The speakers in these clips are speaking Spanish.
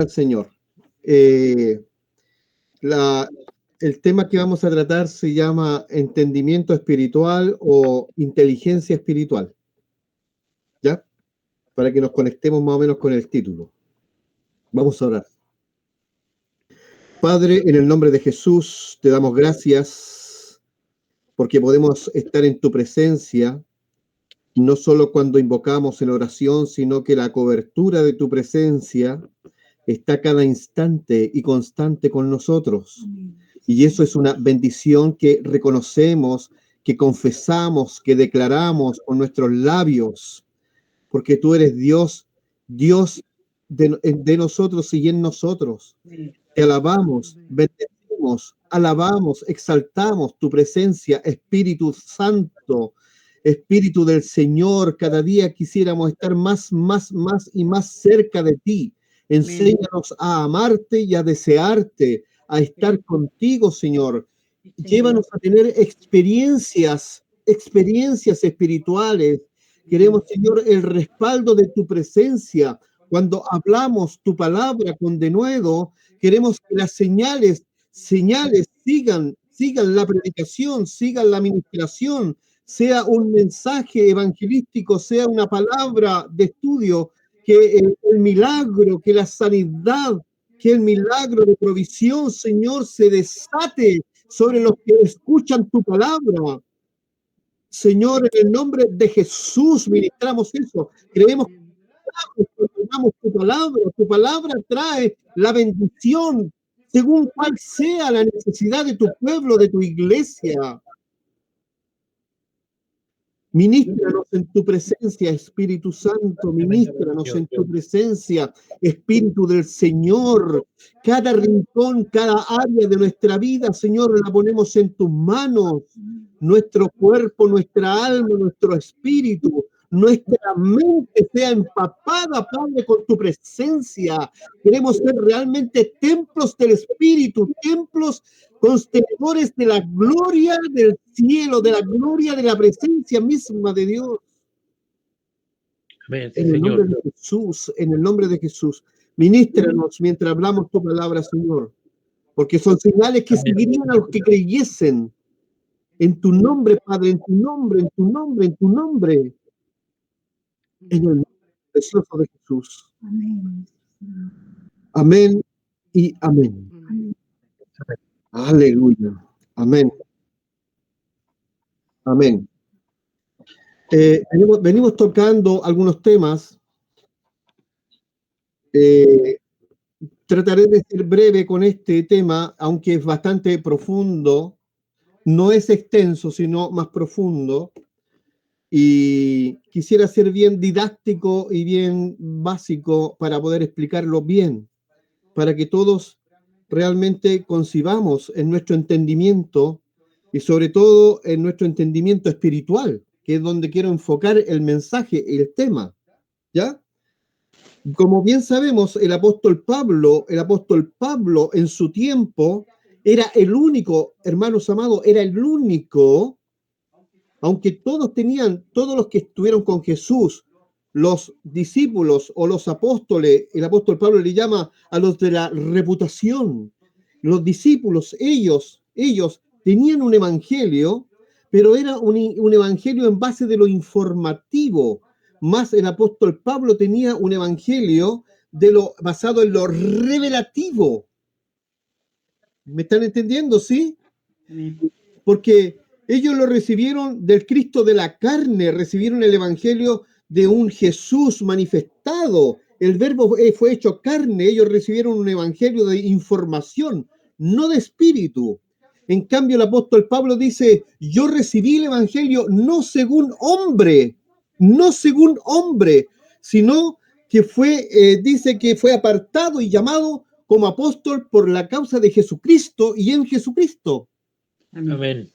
al Señor. Eh, la, el tema que vamos a tratar se llama entendimiento espiritual o inteligencia espiritual, ¿ya? Para que nos conectemos más o menos con el título. Vamos a orar. Padre, en el nombre de Jesús, te damos gracias porque podemos estar en tu presencia, no solo cuando invocamos en oración, sino que la cobertura de tu presencia está cada instante y constante con nosotros. Y eso es una bendición que reconocemos, que confesamos, que declaramos con nuestros labios, porque tú eres Dios, Dios de nosotros y en nosotros. Te alabamos, bendecimos, alabamos, exaltamos tu presencia, Espíritu Santo, Espíritu del Señor. Cada día quisiéramos estar más y más cerca de ti. Enséñanos a amarte y a desearte, a estar contigo, Señor. Llévanos a tener experiencias espirituales. Queremos, Señor, el respaldo de tu presencia. Cuando hablamos tu palabra con denuedo, queremos que las señales sigan la predicación, sigan la administración, sea un mensaje evangelístico, sea una palabra de estudio, que el milagro, que la sanidad, que el milagro de provisión, Señor, se desate sobre los que escuchan tu palabra. Señor, en el nombre de Jesús ministramos eso. Creemos que tu palabra trae la bendición según cuál sea la necesidad de tu pueblo, de tu iglesia. Ministranos en tu presencia, Espíritu Santo, ministranos en tu presencia, Espíritu del Señor. Cada rincón, cada área de nuestra vida, Señor, la ponemos en tus manos. Nuestro cuerpo, nuestra alma, nuestro espíritu, nuestra mente sea empapada, Padre, con tu presencia. Queremos ser realmente templos del Espíritu, templos constenedores de la gloria del cielo, de la gloria de la presencia misma de Dios. Amén, en el nombre de Jesús, en el nombre de Jesús. Ministranos mientras hablamos tu palabra, Señor, porque son señales que seguirían a los que creyesen. En tu nombre, Padre, en tu nombre, en tu nombre, en tu nombre. En el nombre precioso de Jesús. Amén. Amén y amén. Amén. Aleluya. Amén. Amén. Venimos tocando algunos temas. Trataré de ser breve con este tema, aunque es bastante profundo. No es extenso, sino más profundo. Y quisiera ser bien didáctico y bien básico para poder explicarlo bien, para que todos realmente concibamos en nuestro entendimiento y sobre todo en nuestro entendimiento espiritual, que es donde quiero enfocar el mensaje y el tema, ¿ya? Como bien sabemos, el apóstol Pablo en su tiempo era el único, hermanos amados, era el único, aunque todos los que estuvieron con Jesús, los discípulos o los apóstoles, el apóstol Pablo le llama a los de la reputación. Los discípulos, ellos tenían un evangelio, pero era un evangelio en base de lo informativo. Más el apóstol Pablo tenía un evangelio basado en lo revelativo. ¿Me están entendiendo? ¿Sí? Porque ellos lo recibieron del Cristo de la carne, recibieron el evangelio de un Jesús manifestado. El verbo fue hecho carne, ellos recibieron un evangelio de información, no de espíritu. En cambio, el apóstol Pablo dice, yo recibí el evangelio no según hombre, sino que dice que fue apartado y llamado como apóstol por la causa de Jesucristo y en Jesucristo. Amén.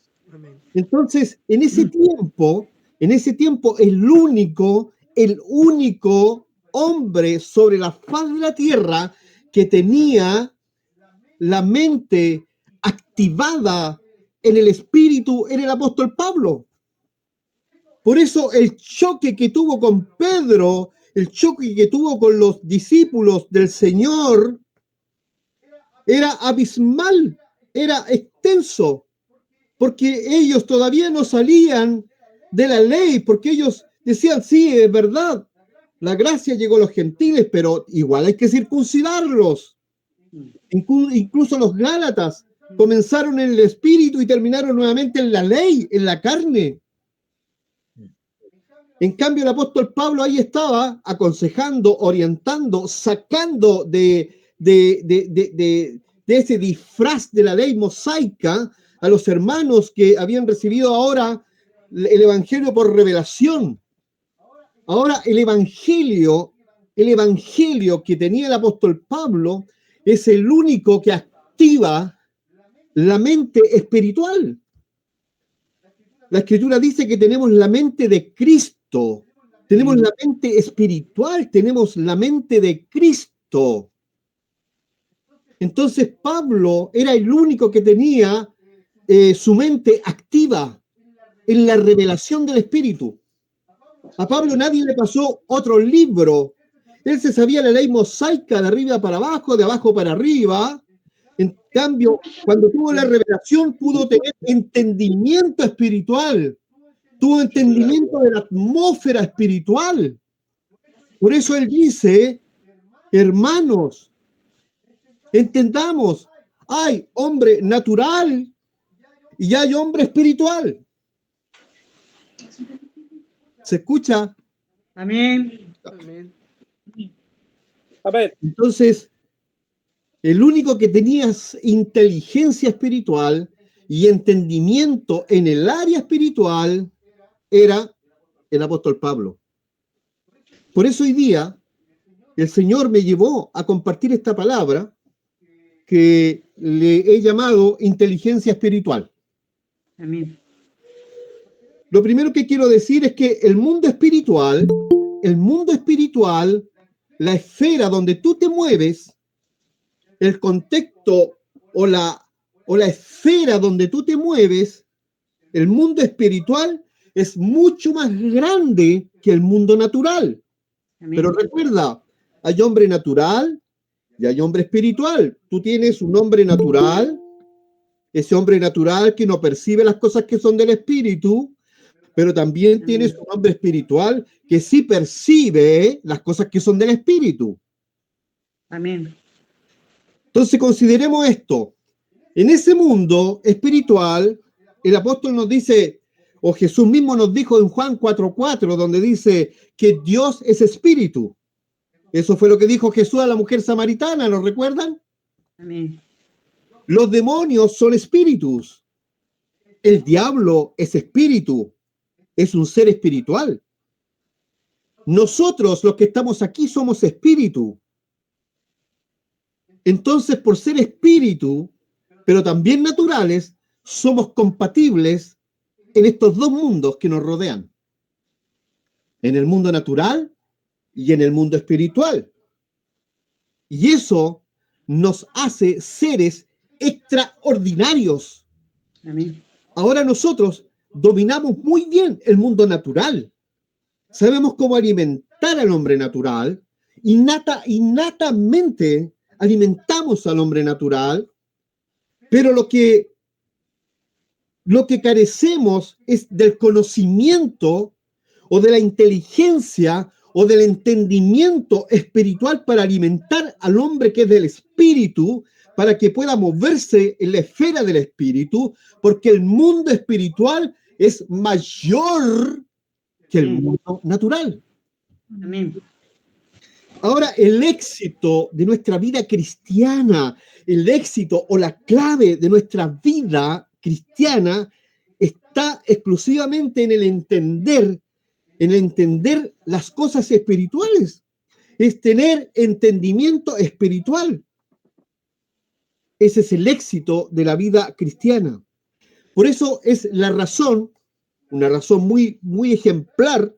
Entonces, en ese tiempo, el único hombre sobre la faz de la tierra que tenía la mente activada en el espíritu era el apóstol Pablo. Por eso el choque que tuvo con Pedro el choque que tuvo con los discípulos del Señor era abismal, era extenso, porque ellos todavía no salían de la ley, porque ellos decían, sí, es verdad, la gracia llegó a los gentiles, pero igual hay que circuncidarlos. Incluso los Gálatas comenzaron en el espíritu y terminaron nuevamente en la ley, en la carne. En cambio, el apóstol Pablo ahí estaba aconsejando, orientando, sacando de ese disfraz de la ley mosaica a los hermanos que habían recibido ahora el evangelio por revelación. Ahora el evangelio que tenía el apóstol Pablo es el único que activa la mente espiritual. La Escritura dice que tenemos la mente de Cristo, tenemos la mente espiritual, tenemos la mente de Cristo. Entonces Pablo era el único que tenía su mente activa en la revelación del Espíritu. A Pablo nadie le pasó otro libro. Él se sabía la ley mosaica de arriba para abajo, de abajo para arriba. En cambio, cuando tuvo la revelación, pudo tener entendimiento espiritual, tuvo entendimiento de la atmósfera espiritual. Por eso él dice, hermanos, entendamos, hay hombre natural y hay hombre espiritual. ¿Se escucha? Amén. Amén. A ver, Entonces, el único que tenía inteligencia espiritual y entendimiento en el área espiritual era el apóstol Pablo. Por eso hoy día el Señor me llevó a compartir esta palabra que le he llamado inteligencia espiritual. Amén. Lo primero que quiero decir es que el mundo espiritual, la esfera donde tú te mueves, el contexto o la esfera donde tú te mueves, el mundo espiritual es mucho más grande que el mundo natural. Amén. Pero recuerda, hay hombre natural y hay hombre espiritual. Tú tienes un hombre natural, ese hombre natural que no percibe las cosas que son del espíritu, pero también tienes un hombre espiritual que sí percibe las cosas que son del espíritu. Amén. Entonces consideremos esto. En ese mundo espiritual, el apóstol nos dice, o Jesús mismo nos dijo en Juan 4:4, donde dice que Dios es espíritu. Eso fue lo que dijo Jesús a la mujer samaritana, ¿lo recuerdan? Amén. Los demonios son espíritus. El diablo es espíritu. Es un ser espiritual. Nosotros, los que estamos aquí, somos espíritu. Entonces, por ser espíritu, pero también naturales, somos compatibles en estos dos mundos que nos rodean. En el mundo natural y en el mundo espiritual. Y eso nos hace seres extraordinarios. Amén. Ahora nosotros dominamos muy bien el mundo natural. Sabemos cómo alimentar al hombre natural. Innatamente alimentamos al hombre natural. Pero lo que carecemos es del conocimiento o de la inteligencia o del entendimiento espiritual para alimentar al hombre que es del espíritu, para que pueda moverse en la esfera del espíritu, porque el mundo espiritual es mayor que el mundo natural. Amén. Ahora, el éxito de nuestra vida cristiana, el éxito o la clave de nuestra vida cristiana está exclusivamente en el entender las cosas espirituales. Es tener entendimiento espiritual. Ese es el éxito de la vida cristiana. Por eso es la razón, una razón muy, muy ejemplar.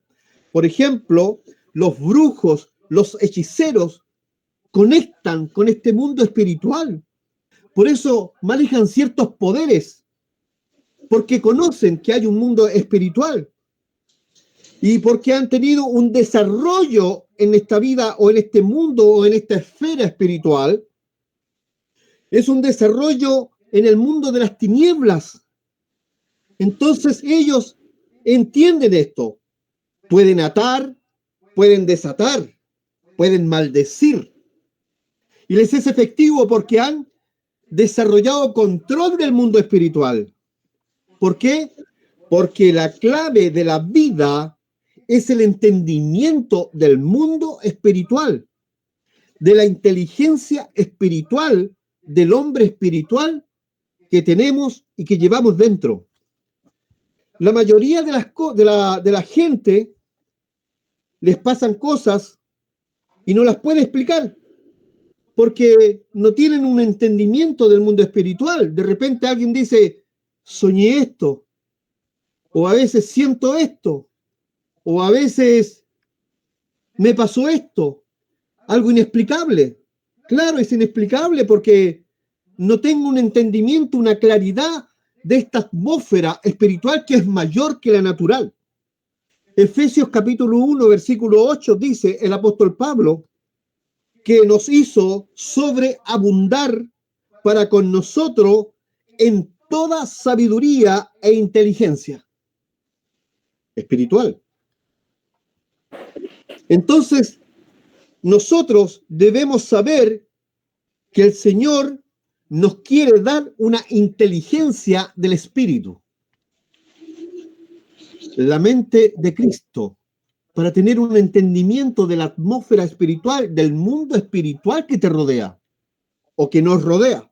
Por ejemplo, los brujos, los hechiceros conectan con este mundo espiritual. Por eso manejan ciertos poderes, porque conocen que hay un mundo espiritual. y porque han tenido un desarrollo en esta vida o en este mundo o en esta esfera espiritual. Es un desarrollo en el mundo de las tinieblas. Entonces ellos entienden esto. Pueden atar, pueden desatar, pueden maldecir. Y les es efectivo porque han desarrollado control del mundo espiritual. ¿Por qué? Porque la clave de la vida es el entendimiento del mundo espiritual, de la inteligencia espiritual, del hombre espiritual que tenemos y que llevamos dentro. La mayoría de la gente les pasan cosas y no las puede explicar porque no tienen un entendimiento del mundo espiritual. De repente alguien dice, soñé esto, o a veces siento esto, o a veces me pasó esto, algo inexplicable. Claro, es inexplicable porque no tengo un entendimiento, una claridad de esta atmósfera espiritual que es mayor que la natural. Efesios capítulo 1, versículo 8 dice el apóstol Pablo que nos hizo sobreabundar para con nosotros en toda sabiduría e inteligencia espiritual. Entonces, nosotros debemos saber que el Señor nos quiere dar una inteligencia del Espíritu, la mente de Cristo, para tener un entendimiento de la atmósfera espiritual, del mundo espiritual que te rodea o que nos rodea.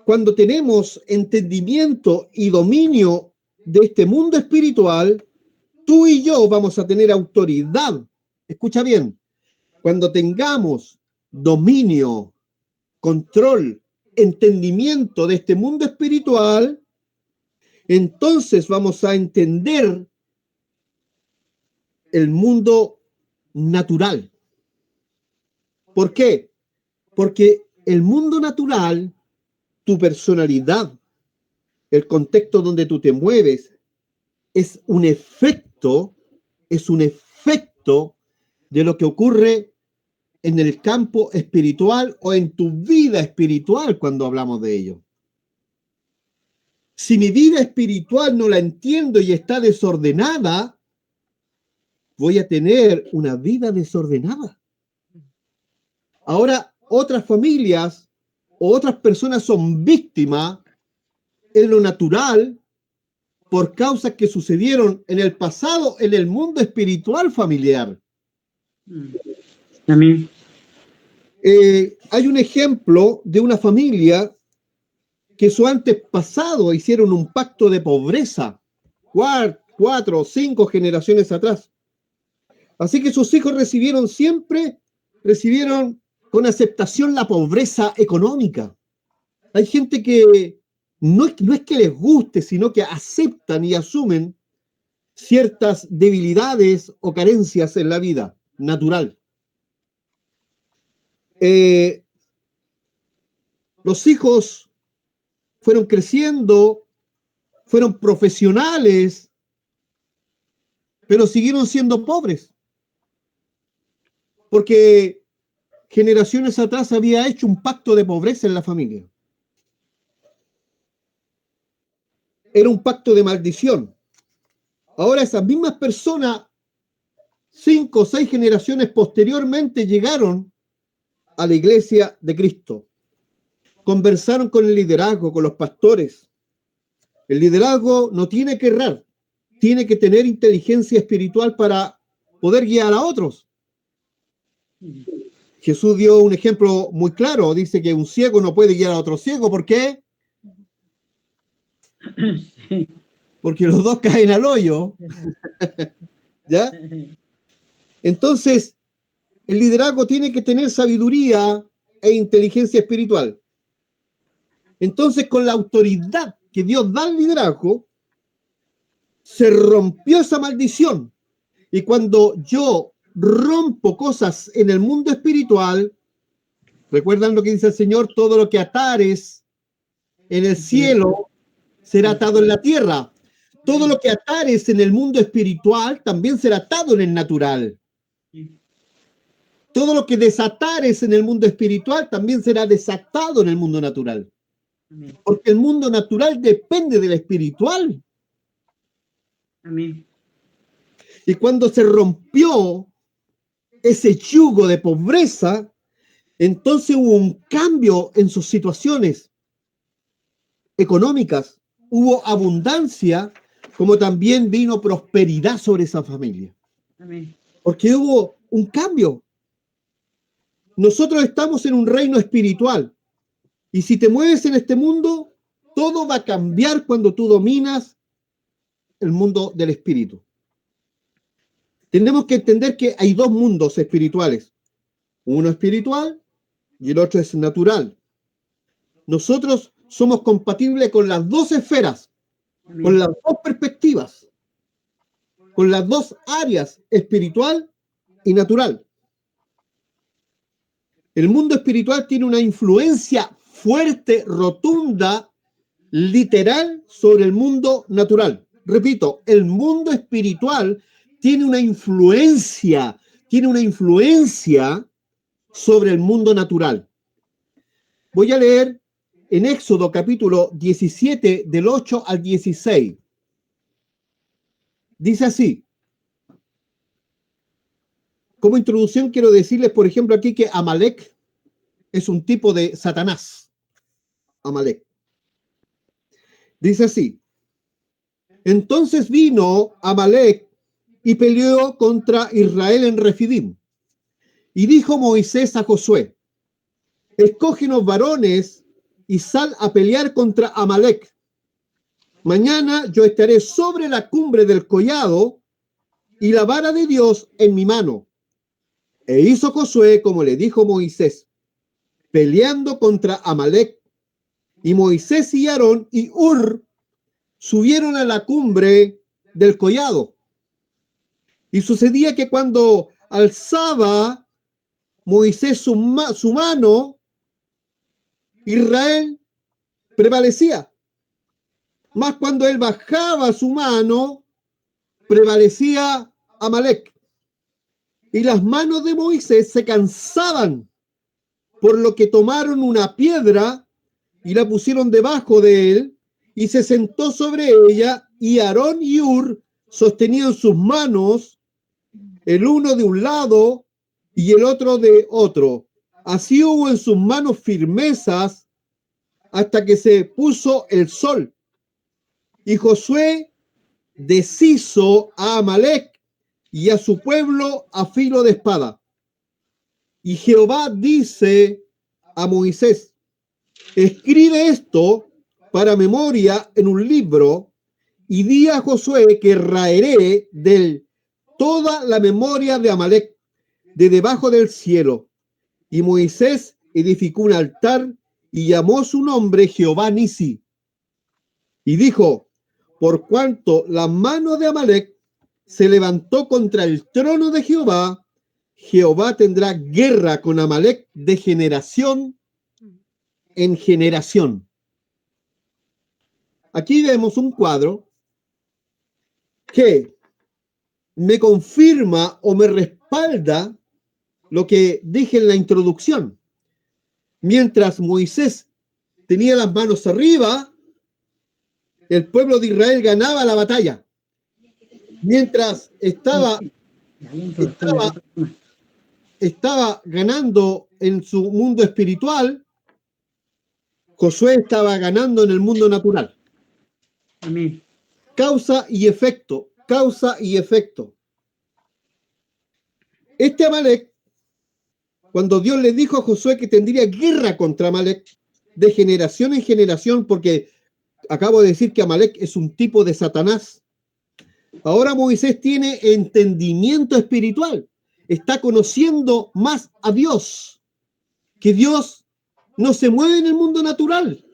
Cuando tenemos entendimiento y dominio de este mundo espiritual, tú y yo vamos a tener autoridad. Escucha bien, cuando tengamos dominio, control, entendimiento de este mundo espiritual, entonces vamos a entender el mundo natural. ¿Por qué? Porque el mundo natural, tu personalidad, el contexto donde tú te mueves, es un efecto de lo que ocurre en el campo espiritual o en tu vida espiritual cuando hablamos de ello. Si mi vida espiritual no la entiendo y está desordenada, voy a tener una vida desordenada. Ahora, otras familias o otras personas son víctimas en lo natural por causas que sucedieron en el pasado en el mundo espiritual familiar. Amén. Hay un ejemplo de una familia que su antepasado hicieron un pacto de pobreza 4 o 5 generaciones atrás. Así que sus hijos recibieron con aceptación la pobreza económica. Hay gente que no es que les guste, sino que aceptan y asumen ciertas debilidades o carencias en la vida natural. Los hijos fueron creciendo, fueron profesionales, pero siguieron siendo pobres. Porque generaciones atrás había hecho un pacto de pobreza en la familia. Era un pacto de maldición. Ahora esas mismas personas, 5 o 6 generaciones posteriormente, llegaron a la iglesia de Cristo. Conversaron con el liderazgo, con los pastores. El liderazgo no tiene que errar, tiene que tener inteligencia espiritual para poder guiar a otros. Jesús dio un ejemplo muy claro, dice que un ciego no puede guiar a otro ciego. ¿Por qué? Porque los dos caen al hoyo. ¿Ya? Entonces, el liderazgo tiene que tener sabiduría e inteligencia espiritual. Entonces, con la autoridad que Dios da al liderazgo, se rompió esa maldición. Y cuando yo rompo cosas en el mundo espiritual, recuerdan lo que dice el Señor, todo lo que atares en el cielo será atado en la tierra. Todo lo que atares en el mundo espiritual también será atado en el natural. Todo lo que desatares en el mundo espiritual también será desatado en el mundo natural. Amén. Porque el mundo natural depende del espiritual. Amén. Y cuando se rompió ese yugo de pobreza, entonces hubo un cambio en sus situaciones económicas. Hubo abundancia, como también vino prosperidad sobre esa familia. Amén. Porque hubo un cambio. Nosotros estamos en un reino espiritual. Y si te mueves en este mundo, todo va a cambiar cuando tú dominas el mundo del espíritu. Tenemos que entender que hay dos mundos espirituales. Uno espiritual y el otro es natural. Nosotros somos compatibles con las dos esferas, Amén. con las dos perspectivas, con las dos áreas, espiritual y natural. El mundo espiritual tiene una influencia fuerte, rotunda, literal sobre el mundo natural. Repito, el mundo espiritual tiene una influencia sobre el mundo natural. Voy a leer en Éxodo capítulo 17 del 8 al 16. Dice así. Como introducción quiero decirles, por ejemplo, aquí que Amalek es un tipo de Satanás. Amalek. Dice así. Entonces vino Amalek y peleó contra Israel en Refidim. Y dijo Moisés a Josué, escógenos varones y sal a pelear contra Amalek. Mañana yo estaré sobre la cumbre del collado y la vara de Dios en mi mano. E hizo Josué como le dijo Moisés, peleando contra Amalek. Y Moisés y Aarón y Hur subieron a la cumbre del collado. Y sucedía que cuando alzaba Moisés su mano, Israel prevalecía. Mas cuando él bajaba su mano, prevalecía Amalek. Y las manos de Moisés se cansaban, por lo que tomaron una piedra y la pusieron debajo de él, y se sentó sobre ella, y Aarón y Hur sostenían sus manos, el uno de un lado y el otro de otro. Así hubo en sus manos firmezas hasta que se puso el sol. Y Josué deshizo a Amalek y a su pueblo a filo de espada. Y Jehová dice a Moisés, escribe esto para memoria en un libro y di a Josué que raeré de toda la memoria de Amalek de debajo del cielo. Y Moisés edificó un altar y llamó su nombre Jehová Nisi. Y dijo, por cuanto la mano de Amalek se levantó contra el trono de Jehová, Jehová tendrá guerra con Amalek de generación en generación. Aquí vemos un cuadro que me confirma o me respalda lo que dije en la introducción. Mientras Moisés tenía las manos arriba, el pueblo de Israel ganaba la batalla. Mientras estaba ganando en su mundo espiritual, Josué estaba ganando en el mundo natural. Amén. Causa y efecto, causa y efecto. Este Amalek, cuando Dios le dijo a Josué que tendría guerra contra Amalek de generación en generación, porque acabo de decir que Amalek es un tipo de Satanás, ahora Moisés tiene entendimiento espiritual, está conociendo más a Dios, que Dios no se mueve en el mundo natural,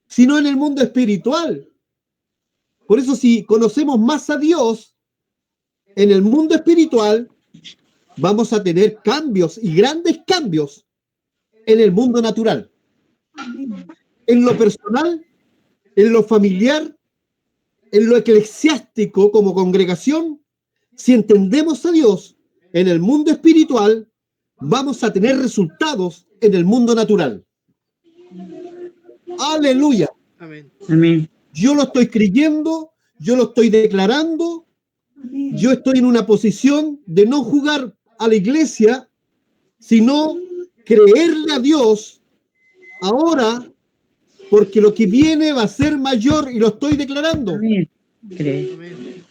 sino en el mundo espiritual. Por eso, si conocemos más a Dios en el mundo espiritual, vamos a tener cambios y grandes cambios en el mundo natural. En lo personal, en lo familiar, en lo eclesiástico como congregación, si entendemos a Dios en el mundo espiritual, vamos a tener resultados en el mundo natural. Aleluya. Amén. Amén. Yo lo estoy creyendo, yo lo estoy declarando, yo estoy en una posición de no jugar a la iglesia, sino creerle a Dios ahora, porque lo que viene va a ser mayor y lo estoy declarando. Amén. Cree. Amén.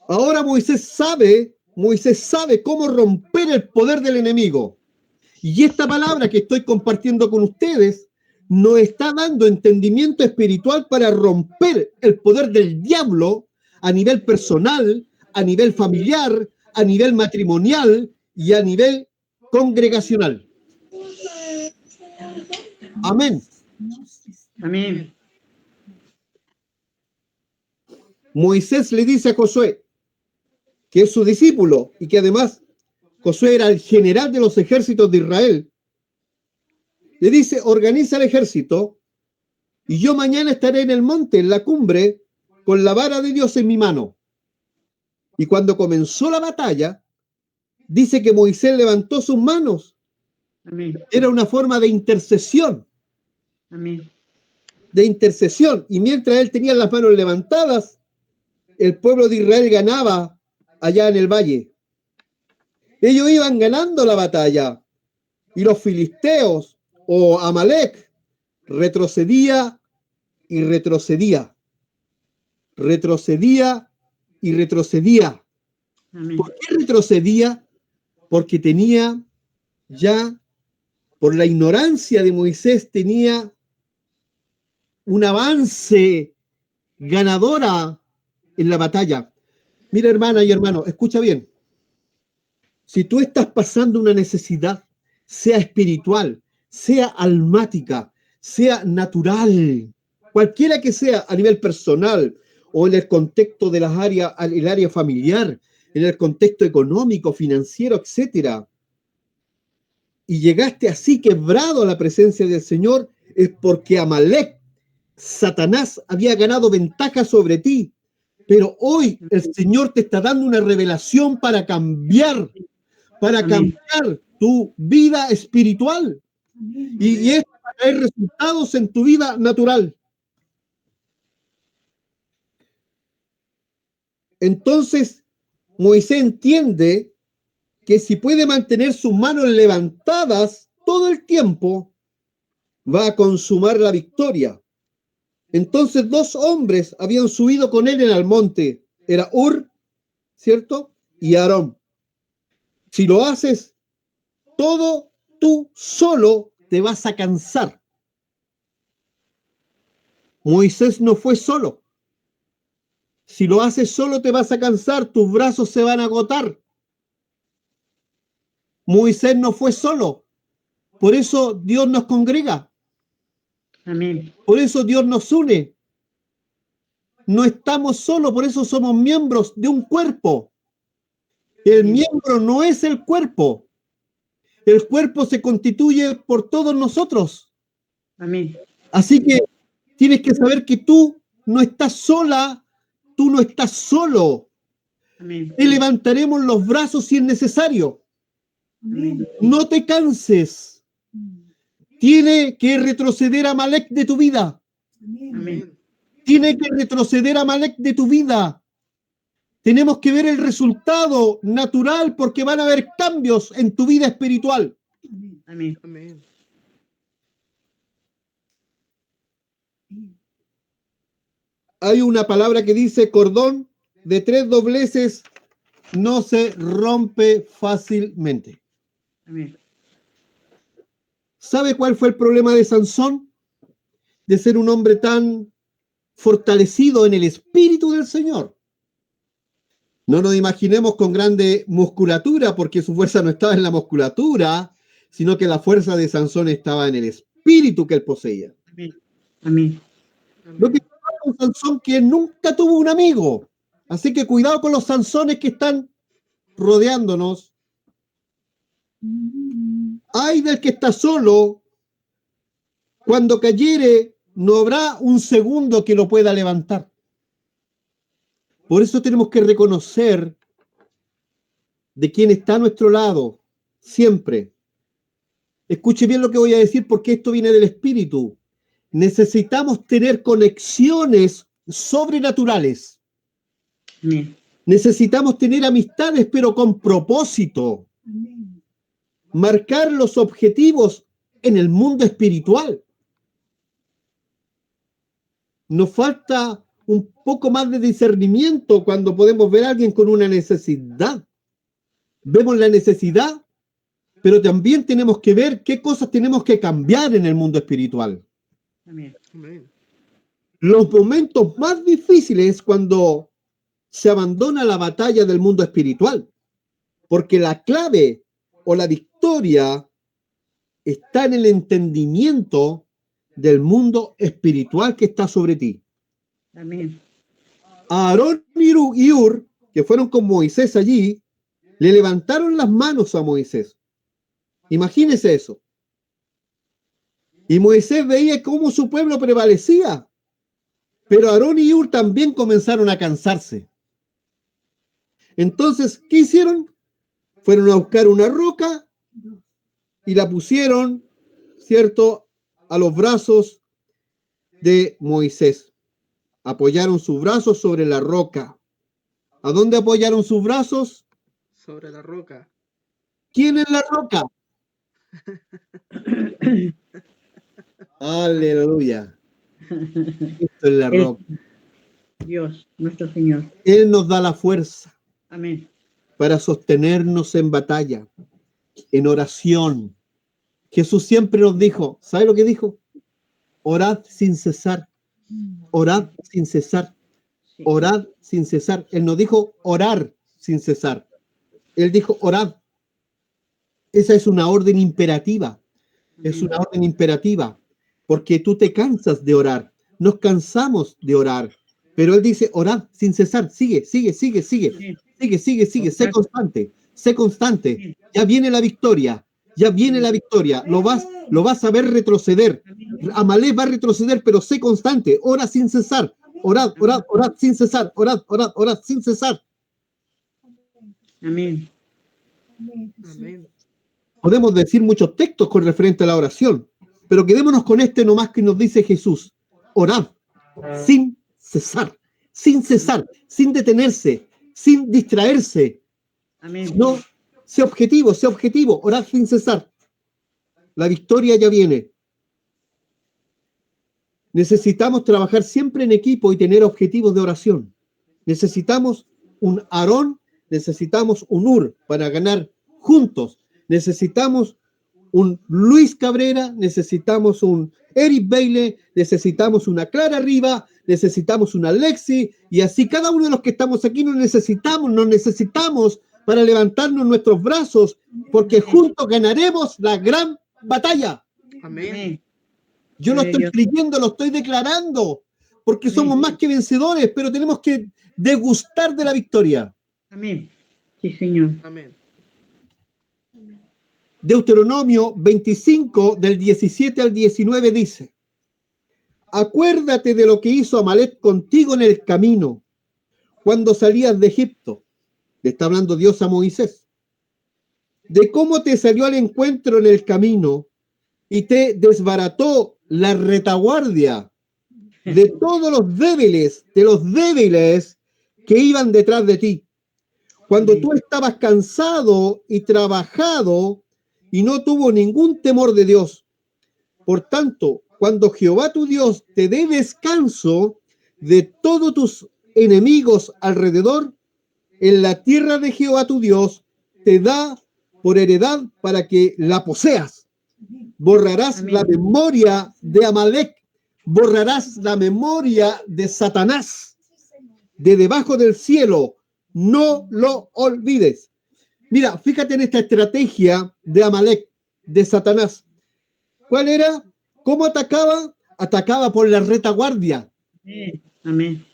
Ahora Moisés sabe cómo romper el poder del enemigo. Y esta palabra que estoy compartiendo con ustedes nos está dando entendimiento espiritual para romper el poder del diablo a nivel personal, a nivel familiar, a nivel matrimonial y a nivel congregacional. Amén. Amén. Moisés le dice a Josué, que es su discípulo y que además Josué era el general de los ejércitos de Israel, le dice, organiza el ejército y yo mañana estaré en el monte, en la cumbre, con la vara de Dios en mi mano. Y cuando comenzó la batalla, dice que Moisés levantó sus manos. Amén. Era una forma de intercesión. Amén. Y mientras él tenía las manos levantadas, el pueblo de Israel ganaba allá en el valle. Ellos iban ganando la batalla y los filisteos o Amalek retrocedía y retrocedía. Retrocedía y retrocedía. Amén. ¿Por qué retrocedía? Porque tenía ya, por la ignorancia de Moisés, tenía un avance ganadora en la batalla. Mira, hermana y hermano, escucha bien. Si tú estás pasando una necesidad, sea espiritual, sea almática, sea natural, cualquiera que sea a nivel personal o en el contexto de las áreas, el área familiar, en el contexto económico, financiero, etcétera, y llegaste así quebrado a la presencia del Señor, es porque Amalek, Satanás, había ganado ventaja sobre ti. Pero hoy el Señor te está dando una revelación para cambiar Amén. tu vida espiritual. Y esto va a traer resultados en tu vida natural. Entonces, Moisés entiende que si puede mantener sus manos levantadas todo el tiempo, va a consumar la victoria. Entonces, dos hombres habían subido con él en el monte. Era Ur, ¿cierto? Y Aarón. Si lo haces todo tú solo, te vas a cansar. Moisés no fue solo. Si lo haces solo, te vas a cansar, tus brazos se van a agotar. Moisés no fue solo. Por eso Dios nos congrega. Amén. Por eso Dios nos une. No estamos solos, por eso somos miembros de un cuerpo. El miembro no es el cuerpo. El cuerpo se constituye por todos nosotros. Amén. Así que tienes que saber que tú no estás sola, tú no estás solo. Amén. Te levantaremos los brazos si es necesario. Amén. No te canses. Tiene que retroceder a Amalek de tu vida. Amén. Tiene que retroceder a Amalek de tu vida. Tenemos que ver el resultado natural porque van a haber cambios en tu vida espiritual. Amén. Amén. Hay una palabra que dice cordón de 3 dobleces no se rompe fácilmente. Amén. ¿Sabe cuál fue el problema de Sansón? De ser un hombre tan fortalecido en el espíritu del Señor. No nos imaginemos con grande musculatura, porque su fuerza no estaba en la musculatura, sino que la fuerza de Sansón estaba en el espíritu que él poseía. Amén. Amén. Lo que pasa con Sansón que nunca tuvo un amigo. Así que cuidado con los Sansones que están rodeándonos. Ay del que está solo, cuando cayere no habrá un segundo que lo pueda levantar. Por eso tenemos que reconocer de quién está a nuestro lado, siempre. Escuche bien lo que voy a decir porque esto viene del Espíritu. Necesitamos tener conexiones sobrenaturales. Amén. Necesitamos tener amistades, pero con propósito. Marcar los objetivos en el mundo espiritual. Nos falta un poco más de discernimiento cuando podemos ver a alguien con una necesidad. Vemos la necesidad, pero también tenemos que ver qué cosas tenemos que cambiar en el mundo espiritual. Amén. Amén. Los momentos más difíciles es cuando se abandona la batalla del mundo espiritual, porque la clave o la victoria está en el entendimiento del mundo espiritual que está sobre ti. Amén. Aarón y Ur, que fueron con Moisés allí, le levantaron las manos a Moisés. Imagínese eso. Y Moisés veía cómo su pueblo prevalecía. Pero Aarón y Ur también comenzaron a cansarse. Entonces, ¿qué hicieron? Fueron a buscar una roca y la pusieron, ¿cierto?, a los brazos de Moisés. Apoyaron sus brazos sobre la roca. ¿A dónde apoyaron sus brazos? Sobre la roca. ¿Quién es la roca? Aleluya. Esto es la roca. Dios, nuestro Señor. Él nos da la fuerza Amén. para sostenernos en batalla, en oración. Jesús siempre nos dijo, ¿sabe lo que dijo? Orad sin cesar, orad sin cesar, Sí. orad sin cesar. Él no dijo orar sin cesar. Él dijo orad. Esa es una orden imperativa. Es una orden imperativa, porque tú te cansas de orar. Nos cansamos de orar. Pero él dice, orad sin cesar. Sigue, sigue, sigue, sigue. Sí. Sigue, sigue, sigue. Sé constante. Sé constante. Ya viene la victoria. Ya viene la victoria. Lo vas a ver retroceder. Amalek va a retroceder, pero sé constante. Ora sin cesar. Orad, orad, orad sin cesar. Orad, orad, orad sin cesar. Amén. Amén. Podemos decir muchos textos con referente a la oración, pero quedémonos con este nomás que nos dice Jesús. Orad sin cesar, sin detenerse, sin distraerse. Amén. No, sé objetivo, orad sin cesar. La victoria ya viene. Necesitamos trabajar siempre en equipo y tener objetivos de oración. Necesitamos un Aarón, necesitamos un Ur para ganar juntos. Necesitamos un Luis Cabrera, necesitamos un Eric Bailey, necesitamos una Clara Riva, necesitamos una Alexi, y así cada uno de los que estamos aquí nos necesitamos para levantarnos nuestros brazos, porque juntos ganaremos la gran batalla. Amén. Amén. Yo lo estoy creyendo, lo estoy declarando, porque somos más que vencedores, pero tenemos que degustar de la victoria. Amén. Sí, Señor. Amén. Deuteronomio 25, del 17 al 19 dice: acuérdate de lo que hizo Amalek contigo en el camino, cuando salías de Egipto. Le está hablando Dios a Moisés. De cómo te salió al encuentro en el camino y te desbarató la retaguardia de todos los débiles, que iban detrás de ti. Cuando tú estabas cansado y trabajado y no tuvo ningún temor de Dios. Por tanto, cuando Jehová tu Dios te dé descanso de todos tus enemigos alrededor, en la tierra de Jehová tu Dios te da por heredad para que la poseas. Borrarás Amén. la memoria de Amalek, borrarás la memoria de Satanás de debajo del cielo. No lo olvides. Mira, fíjate en esta estrategia de Amalek, de Satanás. ¿Cuál era? ¿Cómo atacaba? Atacaba por la retaguardia. Amén.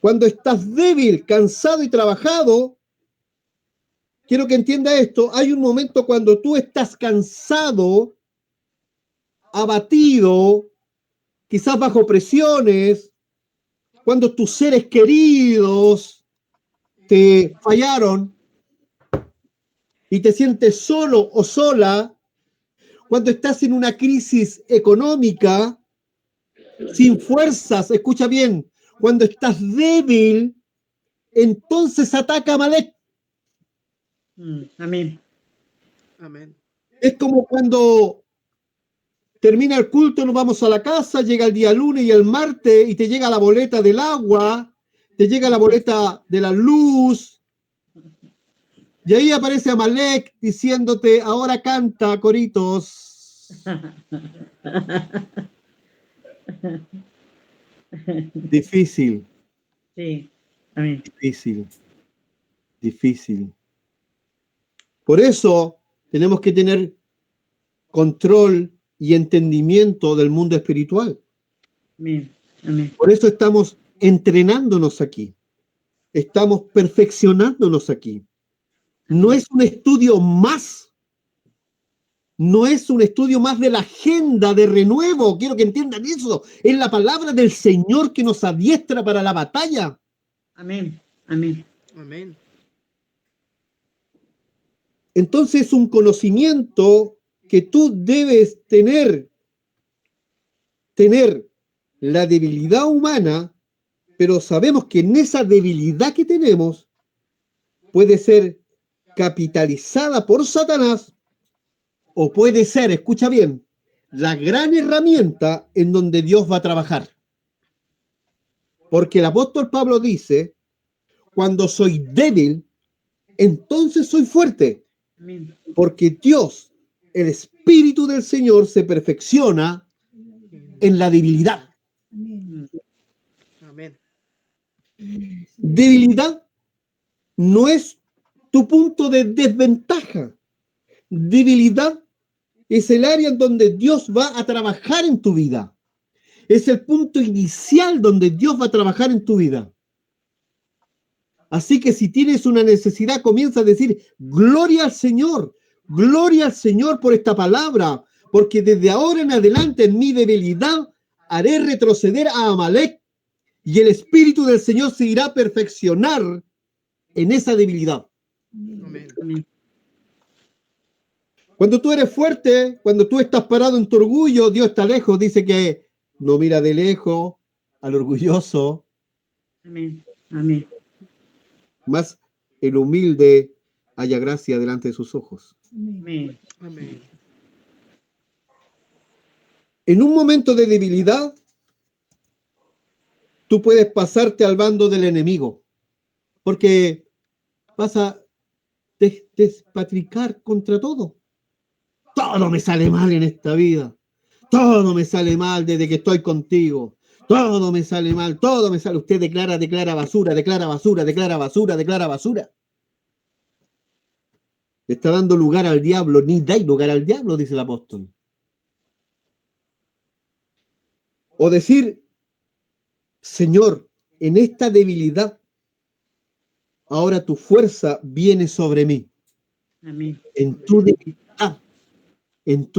Cuando estás débil, cansado y trabajado, quiero que entienda esto, hay un momento cuando tú estás cansado, abatido, quizás bajo presiones, cuando tus seres queridos te fallaron y te sientes solo o sola, cuando estás en una crisis económica, sin fuerzas, escucha bien, cuando estás débil, entonces ataca a Amalek. Amén. Amén. Es como cuando termina el culto, nos vamos a la casa, llega el día lunes y el martes y te llega la boleta del agua, te llega la boleta de la luz, y ahí aparece Amalek diciéndote, ahora canta, coritos. Difícil, Sí. Amén. difícil, difícil. Por eso tenemos que tener control y entendimiento del mundo espiritual. Amén. Amén. Por eso estamos entrenándonos aquí. Estamos perfeccionándonos aquí. No es un estudio más. No es un estudio más de la agenda de renuevo. Quiero que entiendan eso. Es la palabra del Señor que nos adiestra para la batalla. Amén. Amén. Amén. Entonces es un conocimiento que tú debes tener. Tener la debilidad humana, pero sabemos que en esa debilidad que tenemos puede ser capitalizada por Satanás o puede ser, escucha bien, la gran herramienta en donde Dios va a trabajar. Porque el apóstol Pablo dice, cuando soy débil, entonces soy fuerte. Amén. Porque Dios, el Espíritu del Señor, se perfecciona en la debilidad. Amén. Debilidad no es tu punto de desventaja. Debilidad es el área en donde Dios va a trabajar en tu vida. Es el punto inicial donde Dios va a trabajar en tu vida. Así que si tienes una necesidad, comienza a decir, gloria al Señor por esta palabra, porque desde ahora en adelante en mi debilidad haré retroceder a Amalek y el Espíritu del Señor se irá a perfeccionar en esa debilidad. Amén. Amén. Cuando tú eres fuerte, cuando tú estás parado en tu orgullo, Dios está lejos, dice que no mira de lejos al orgulloso, Amén. Amén. más el humilde haya gracia delante de sus ojos. Amén. Amén. En un momento de debilidad, tú puedes pasarte al bando del enemigo, porque vas a despatricar contra todo. Todo me sale mal en esta vida. Todo me sale mal desde que estoy contigo. Todo me sale mal, todo me sale. Usted declara basura, declara basura, declara basura, declara basura. Le está dando lugar al diablo, ni dais lugar al diablo, dice el apóstol. O decir, Señor, en esta debilidad, ahora tu fuerza viene sobre mí. Amén. En tu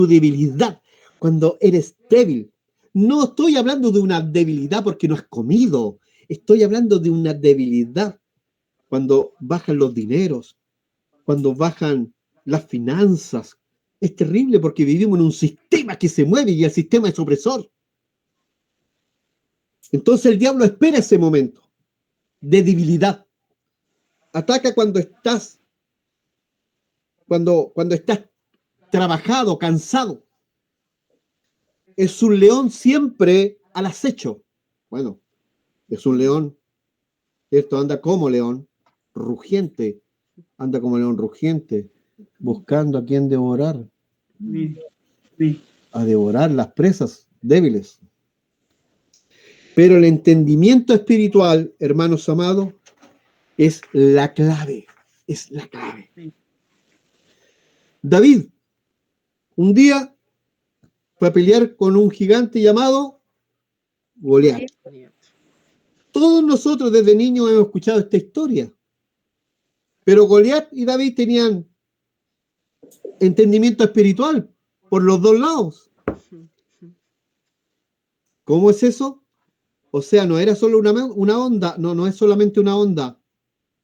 debilidad, cuando eres débil. No estoy hablando de una debilidad porque no has comido. Estoy hablando de una debilidad cuando bajan los dineros, cuando bajan las finanzas. Es terrible porque vivimos en un sistema que se mueve y el sistema es opresor. Entonces el diablo espera ese momento de debilidad. Ataca cuando estás trabajado, cansado. Es un león siempre al acecho. Bueno, es un león, ¿cierto? Anda como león, rugiente. Anda como león rugiente, buscando a quien devorar. Amén. Amén. A devorar las presas débiles. Pero el entendimiento espiritual, hermanos amados, es la clave. Es la clave. David, un día fue a pelear con un gigante llamado Goliat. Todos nosotros desde niños hemos escuchado esta historia. Pero Goliat y David tenían entendimiento espiritual por los dos lados. ¿Cómo es eso? O sea, no era solo una onda, no es solamente una onda.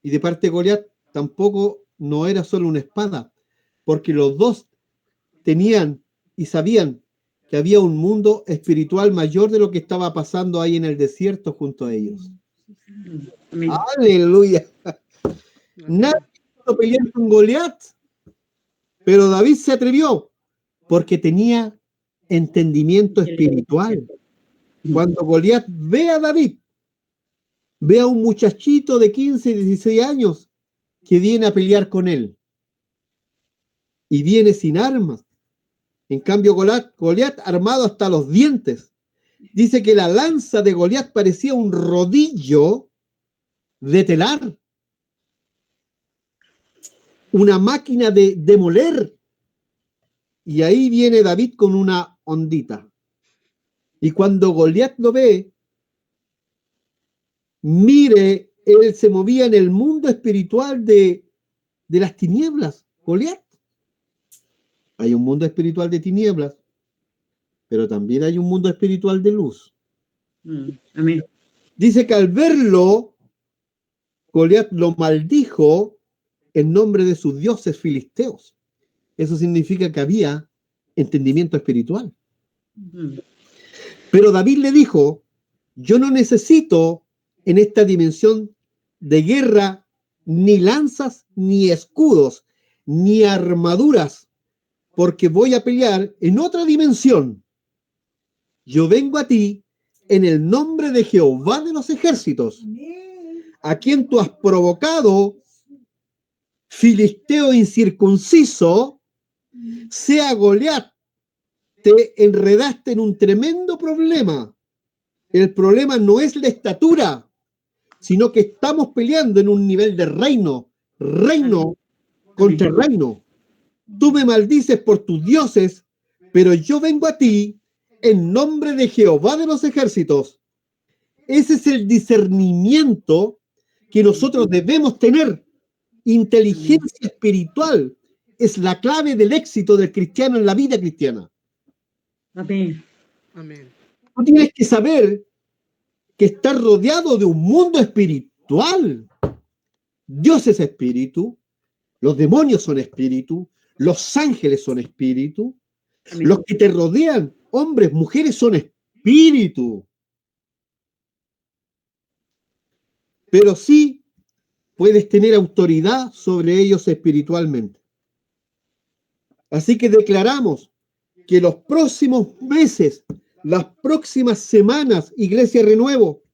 Y de parte de Goliat tampoco no era solo una espada, porque los dos tenían y sabían que había un mundo espiritual mayor de lo que estaba pasando ahí en el desierto junto a ellos. Amén. Aleluya. Nadie quiso pelear con Goliat, pero David se atrevió porque tenía entendimiento espiritual. Cuando Goliat ve a David, ve a un muchachito de 15, 16 años que viene a pelear con él y viene sin armas. En cambio, Goliat armado hasta los dientes. Dice que la lanza de Goliat parecía un rodillo de telar, una máquina de demoler. Y ahí viene David con una ondita. Y cuando Goliat lo ve, mire, él se movía en el mundo espiritual de las tinieblas. Goliat. Hay un mundo espiritual de tinieblas, pero también hay un mundo espiritual de luz. Amén. Dice que al verlo, Goliat lo maldijo en nombre de sus dioses filisteos. Eso significa que había entendimiento espiritual. Pero David le dijo, yo no necesito en esta dimensión de guerra ni lanzas, ni escudos, ni armaduras, porque voy a pelear en otra dimensión. Yo vengo a ti en el nombre de Jehová de los ejércitos, a quien tú has provocado, filisteo incircunciso, sea Goliat. Te enredaste en un tremendo problema. El problema no es la estatura, sino que estamos peleando en un nivel de reino contra reino. Tú me maldices por tus dioses, pero yo vengo a ti en nombre de Jehová de los ejércitos. Ese es el discernimiento que nosotros debemos tener. Inteligencia espiritual es la clave del éxito del cristiano en la vida cristiana. Amén. Amén. Tú tienes que saber que estás rodeado de un mundo espiritual. Dios es espíritu, los demonios son espíritu, los ángeles son espíritu, Amén. los que te rodean, hombres, mujeres, son espíritu. Pero sí puedes tener autoridad sobre ellos espiritualmente. Así que declaramos que los próximos meses, las próximas semanas, Iglesia Renuevo,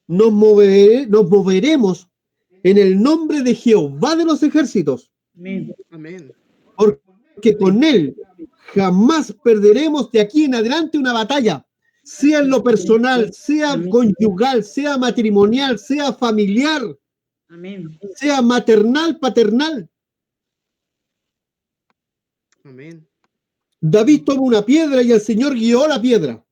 nos moveremos en el nombre de Jehová de los ejércitos, Amén. Amén. porque con él jamás perderemos de aquí en adelante una batalla, sea en lo personal, sea conyugal, sea matrimonial, sea familiar, Amén. sea maternal, paternal. Amén. David tomó una piedra y el Señor guió la piedra.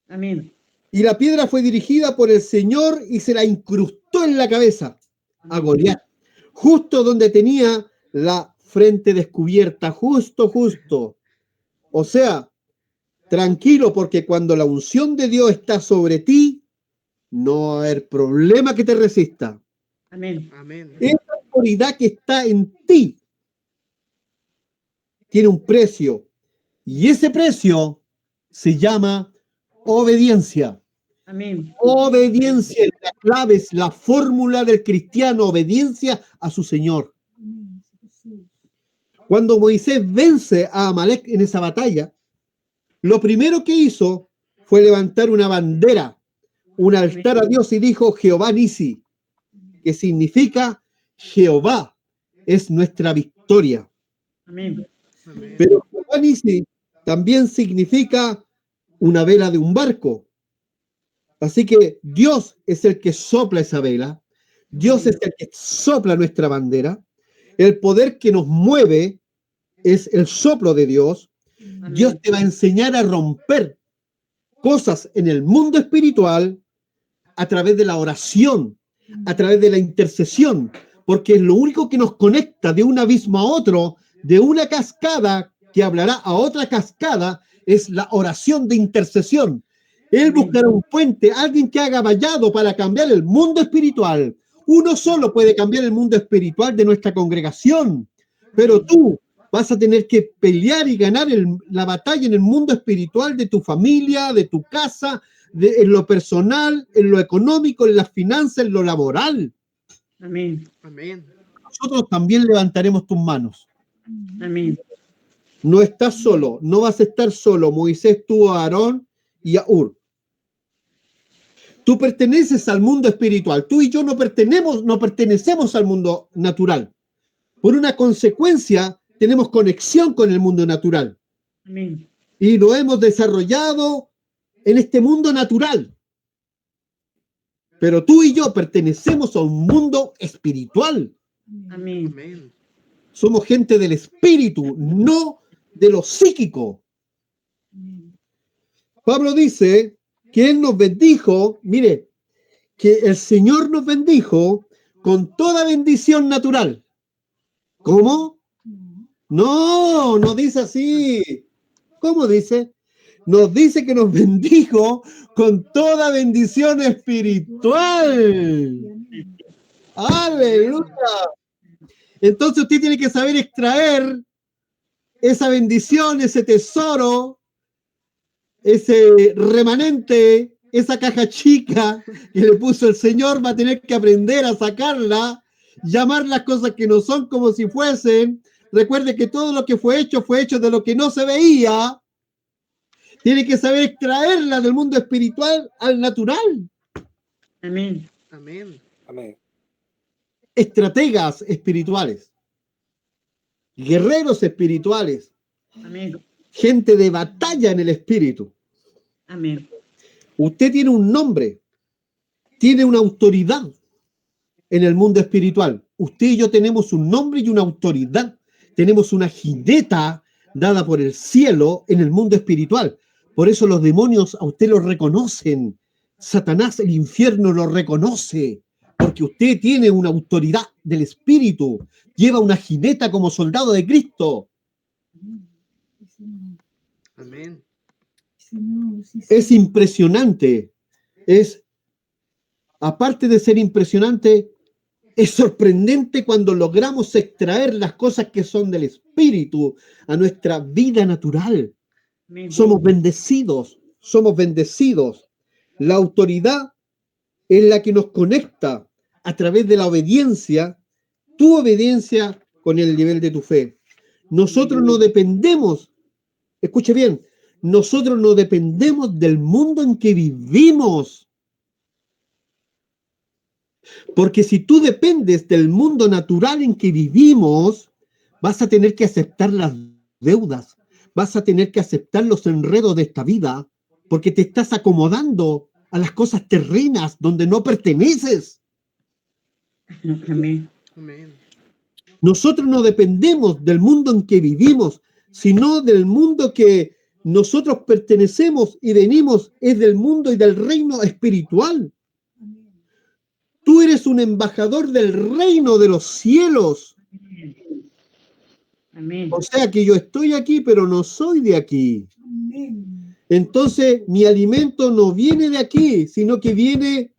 Amén. Y la piedra fue dirigida por el Señor y se la incrustó en la cabeza a Goliat, justo donde tenía la frente descubierta, justo. O sea, tranquilo, porque cuando la unción de Dios está sobre ti, no va a haber problema que te resista. Amén. Amén. Esa autoridad que está en ti tiene un precio, y ese precio se llama obediencia. Amén. Obediencia es la clave, es la fórmula del cristiano, obediencia a su Señor. Cuando Moisés vence a Amalek en esa batalla, lo primero que hizo fue levantar una bandera, un altar a Dios, y dijo Jehová Nisi, que significa Jehová es nuestra victoria. Amén. Amén. Pero Jehová Nisi también significa una vela de un barco. Así que Dios es el que sopla esa vela, Dios es el que sopla nuestra bandera, el poder que nos mueve es el soplo de Dios. Amén. Dios te va a enseñar a romper cosas en el mundo espiritual a través de la oración, a través de la intercesión, porque es lo único que nos conecta de un abismo a otro, de una cascada que hablará a otra cascada, es la oración de intercesión. Él Amén. buscará un puente, alguien que haga vallado para cambiar el mundo espiritual. Uno solo puede cambiar el mundo espiritual de nuestra congregación, pero tú vas a tener que pelear y ganar la batalla en el mundo espiritual de tu familia, de tu casa, en lo personal, en lo económico, en las finanzas, en lo laboral. Amén. Amén. Nosotros también levantaremos tus manos. Amén. No estás solo, no vas a estar solo. Moisés tuvo a Aarón y a Ur. Tú perteneces al mundo espiritual. Tú y yo no pertenecemos al mundo natural. Por una consecuencia, tenemos conexión con el mundo natural. Amén. Y lo hemos desarrollado en este mundo natural. Pero tú y yo pertenecemos a un mundo espiritual. Amén. Amén. Somos gente del espíritu, no de lo psíquico. Pablo dice que Él nos bendijo, mire, que el Señor nos bendijo con toda bendición natural. ¿Cómo? No, no dice así. ¿Cómo dice? Nos dice que nos bendijo con toda bendición espiritual. ¡Aleluya! Entonces usted tiene que saber extraer esa bendición, ese tesoro, ese remanente, esa caja chica que le puso el Señor. Va a tener que aprender a sacarla, llamar las cosas que no son como si fuesen. Recuerde que todo lo que fue hecho de lo que no se veía. Tiene que saber extraerla del mundo espiritual al natural. Amén. Amén. Amén. Estrategas espirituales, guerreros espirituales, Amén. gente de batalla en el espíritu. Amén. Usted tiene un nombre, tiene una autoridad en el mundo espiritual. Usted y yo tenemos un nombre y una autoridad. Tenemos una jineta dada por el cielo en el mundo espiritual. Por eso los demonios a usted lo reconocen. Satanás, el infierno, lo reconoce. Porque usted tiene una autoridad del espíritu. Lleva una jineta como soldado de Cristo. Amén. Es impresionante. Aparte de ser impresionante, es sorprendente cuando logramos extraer las cosas que son del espíritu a nuestra vida natural. Amén. Somos bendecidos, somos bendecidos. La autoridad es la que nos conecta a través de la obediencia, tu obediencia con el nivel de tu fe. Nosotros no dependemos, escuche bien, nosotros no dependemos del mundo en que vivimos. Porque si tú dependes del mundo natural en que vivimos, vas a tener que aceptar las deudas, vas a tener que aceptar los enredos de esta vida, porque te estás acomodando a las cosas terrenas donde no perteneces. Amén. Amén. Nosotros no dependemos del mundo en que vivimos, sino del mundo que nosotros pertenecemos y venimos, es del mundo y del reino espiritual. Tú eres un embajador del reino de los cielos. Amén. O sea que yo estoy aquí, pero no soy de aquí. Entonces, mi alimento no viene de aquí, sino que viene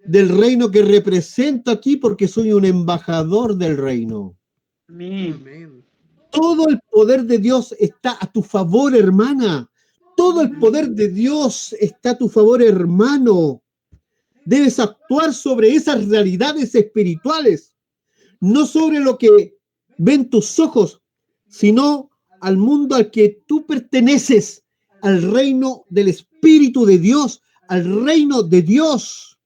del reino que represento aquí, porque soy un embajador del reino. Amén. Amén. Todo el poder de Dios está a tu favor, hermana. Todo el poder de Dios está a tu favor, hermano. Debes actuar sobre esas realidades espirituales, no sobre lo que ven tus ojos, sino al mundo al que tú perteneces, al reino del Espíritu de Dios, al reino de Dios.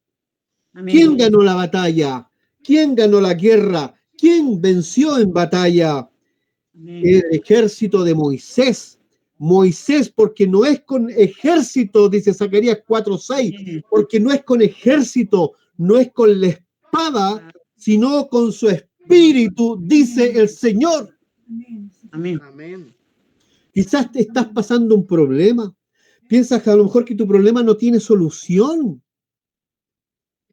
¿Quién Amén. ganó la batalla? ¿Quién ganó la guerra? ¿Quién venció en batalla? Amén. El ejército de Moisés. Moisés, porque no es con ejército, dice Zacarías 4:6, porque no es con ejército, no es con la espada, sino con su espíritu, dice el Señor. Amén. Amén. Quizás te estás pasando un problema. Piensas que a lo mejor que tu problema no tiene solución.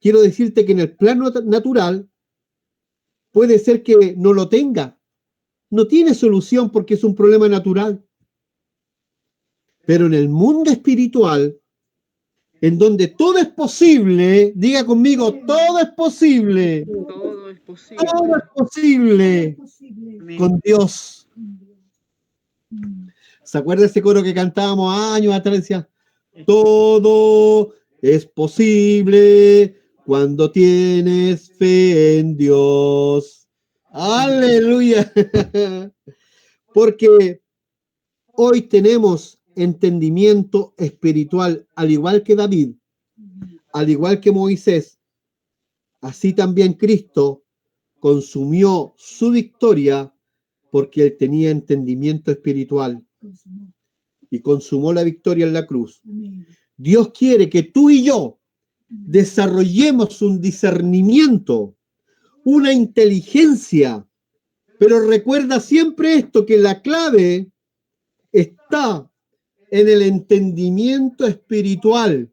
Quiero decirte que en el plano natural puede ser que no lo tenga. No tiene solución porque es un problema natural. Pero en el mundo espiritual, en donde todo es posible, diga conmigo, todo es posible, Todo es todo posible. es posible Amén. con Dios. ¿Se acuerda ese coro que cantábamos años atrás? Decía, todo es posible cuando tienes fe en Dios. Aleluya. Porque hoy tenemos entendimiento espiritual, al igual que David, al igual que Moisés. Así también Cristo consumió su victoria porque él tenía entendimiento espiritual y consumó la victoria en la cruz. Dios quiere que tú y yo desarrollemos un discernimiento, una inteligencia, pero recuerda siempre esto, que la clave está en el entendimiento espiritual.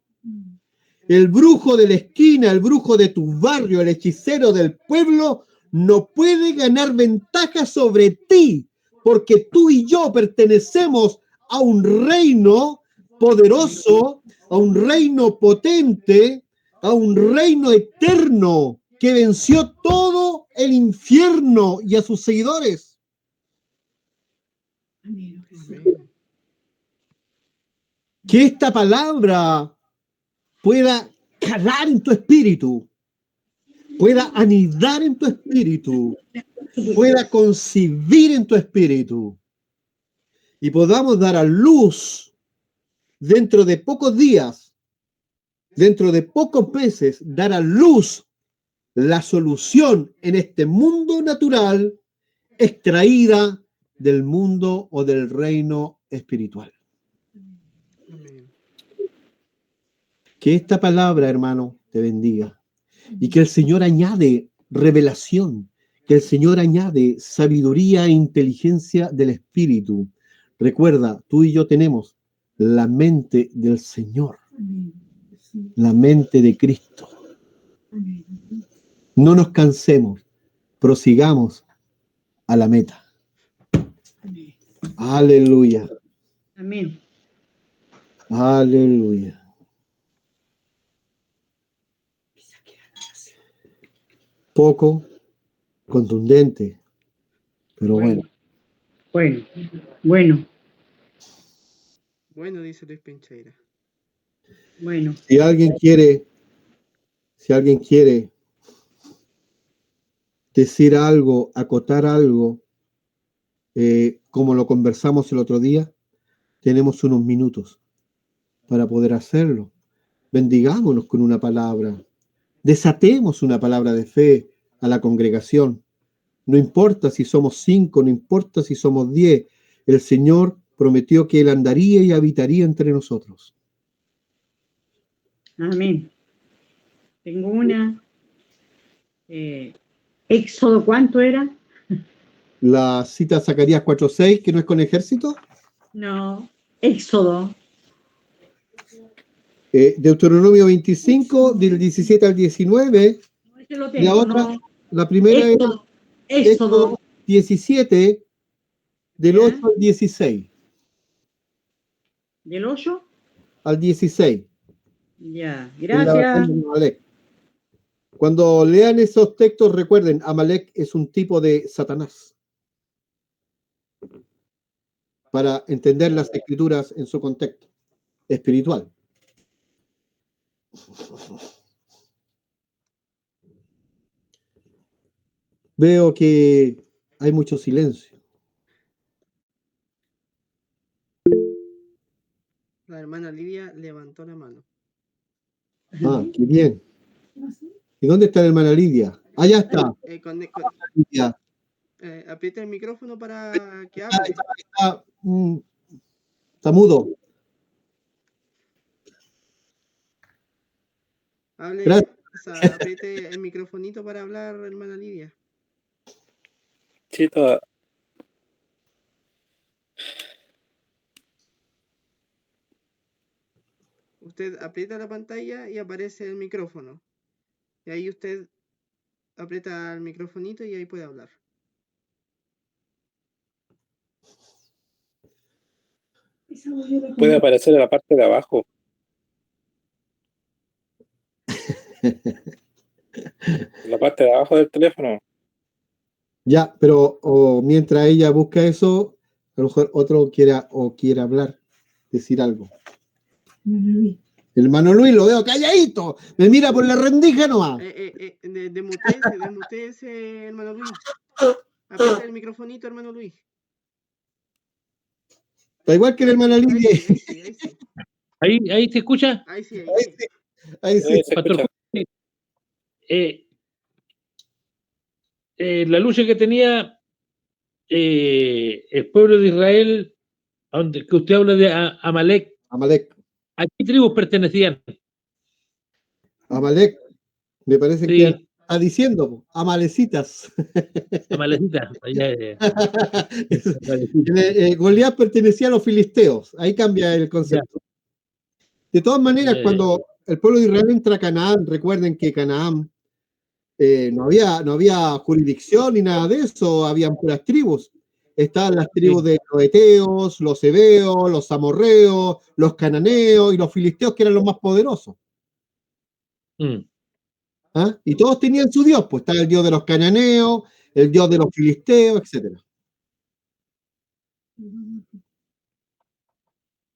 El brujo de la esquina, el brujo de tu barrio, el hechicero del pueblo, no puede ganar ventaja sobre ti, porque tú y yo pertenecemos a un reino poderoso, a un reino potente, a un reino eterno que venció todo el infierno y a sus seguidores. Amén. Que esta palabra pueda calar en tu espíritu, pueda anidar en tu espíritu, pueda concebir en tu espíritu y podamos dar a luz dentro de pocos días, dentro de pocos meses, dar a luz la solución en este mundo natural extraída del mundo o del reino espiritual. Amén. Que esta palabra, hermano, te bendiga y que el Señor añade revelación, que el Señor añade sabiduría e inteligencia del Espíritu. Recuerda, tú y yo tenemos la mente del Señor, la mente de Cristo. No nos cansemos, prosigamos a la meta. Aleluya, Amén. aleluya. Poco, contundente, pero bueno. Bueno. Bueno, dice Luis Pincheira. Bueno. Si alguien quiere decir algo, acotar algo, como lo conversamos el otro día, tenemos unos minutos para poder hacerlo. Bendigámonos con una palabra, desatemos una palabra de fe a la congregación. No importa si somos 5, no importa si somos 10, el Señor prometió que Él andaría y habitaría entre nosotros. Amén. Tengo una. Éxodo, ¿cuánto era? La cita Zacarías 4:6, que no es con ejército. No, Éxodo. Deuteronomio 25, del 17 al 19. No, ese lo La tengo, otra, no. la primera es Éxodo. 17, del ¿Ya? 8 al 16. ¿Del 8? Al 16. Ya, En la versión gracias. de Amalek. Cuando lean esos textos, recuerden, Amalek es un tipo de Satanás. Para entender las escrituras en su contexto espiritual. Veo que hay mucho silencio. La hermana Lidia levantó la mano. Ah, qué bien. ¿Y dónde está la hermana Lidia? Allá está. Lidia. Aprieta el micrófono para que hable. Está mudo. Hable, Gracias. apriete el microfonito para hablar, hermana Lidia. Chito, Usted aprieta la pantalla y aparece el micrófono. Y ahí usted aprieta el microfonito y ahí puede hablar. Puede aparecer en la parte de abajo. En la parte de abajo del teléfono. Ya, pero mientras ella busca eso, a lo mejor otro quiere hablar, decir algo. Hermano Luis, lo veo calladito. Me mira por la rendija nomás. Desmutéese, hermano Luis. Aprieta el microfonito, hermano Luis. Está igual que el hermano Lidia. Ahí sí. ¿Ahí se escucha? Ahí sí. Ahí sí. Se Pastor escucha. Jorge, la lucha que tenía el pueblo de Israel, que usted habla de Amalek, Amalek. ¿a qué tribus pertenecían? Amalek. Me parece Sí, que está diciendo, amalecitas. Amalecita. Goliat pertenecía a los filisteos. Ahí cambia el concepto. De todas maneras, cuando el pueblo de Israel entra a Canaán, recuerden que Canaán no había jurisdicción ni nada de eso, habían puras tribus. Estaban las tribus de los eteos, los heveos, los amorreos, los cananeos y los filisteos, que eran los más poderosos. ¿Ah? Y todos tenían su dios, pues estaba el dios de los cananeos, el dios de los filisteos, etc.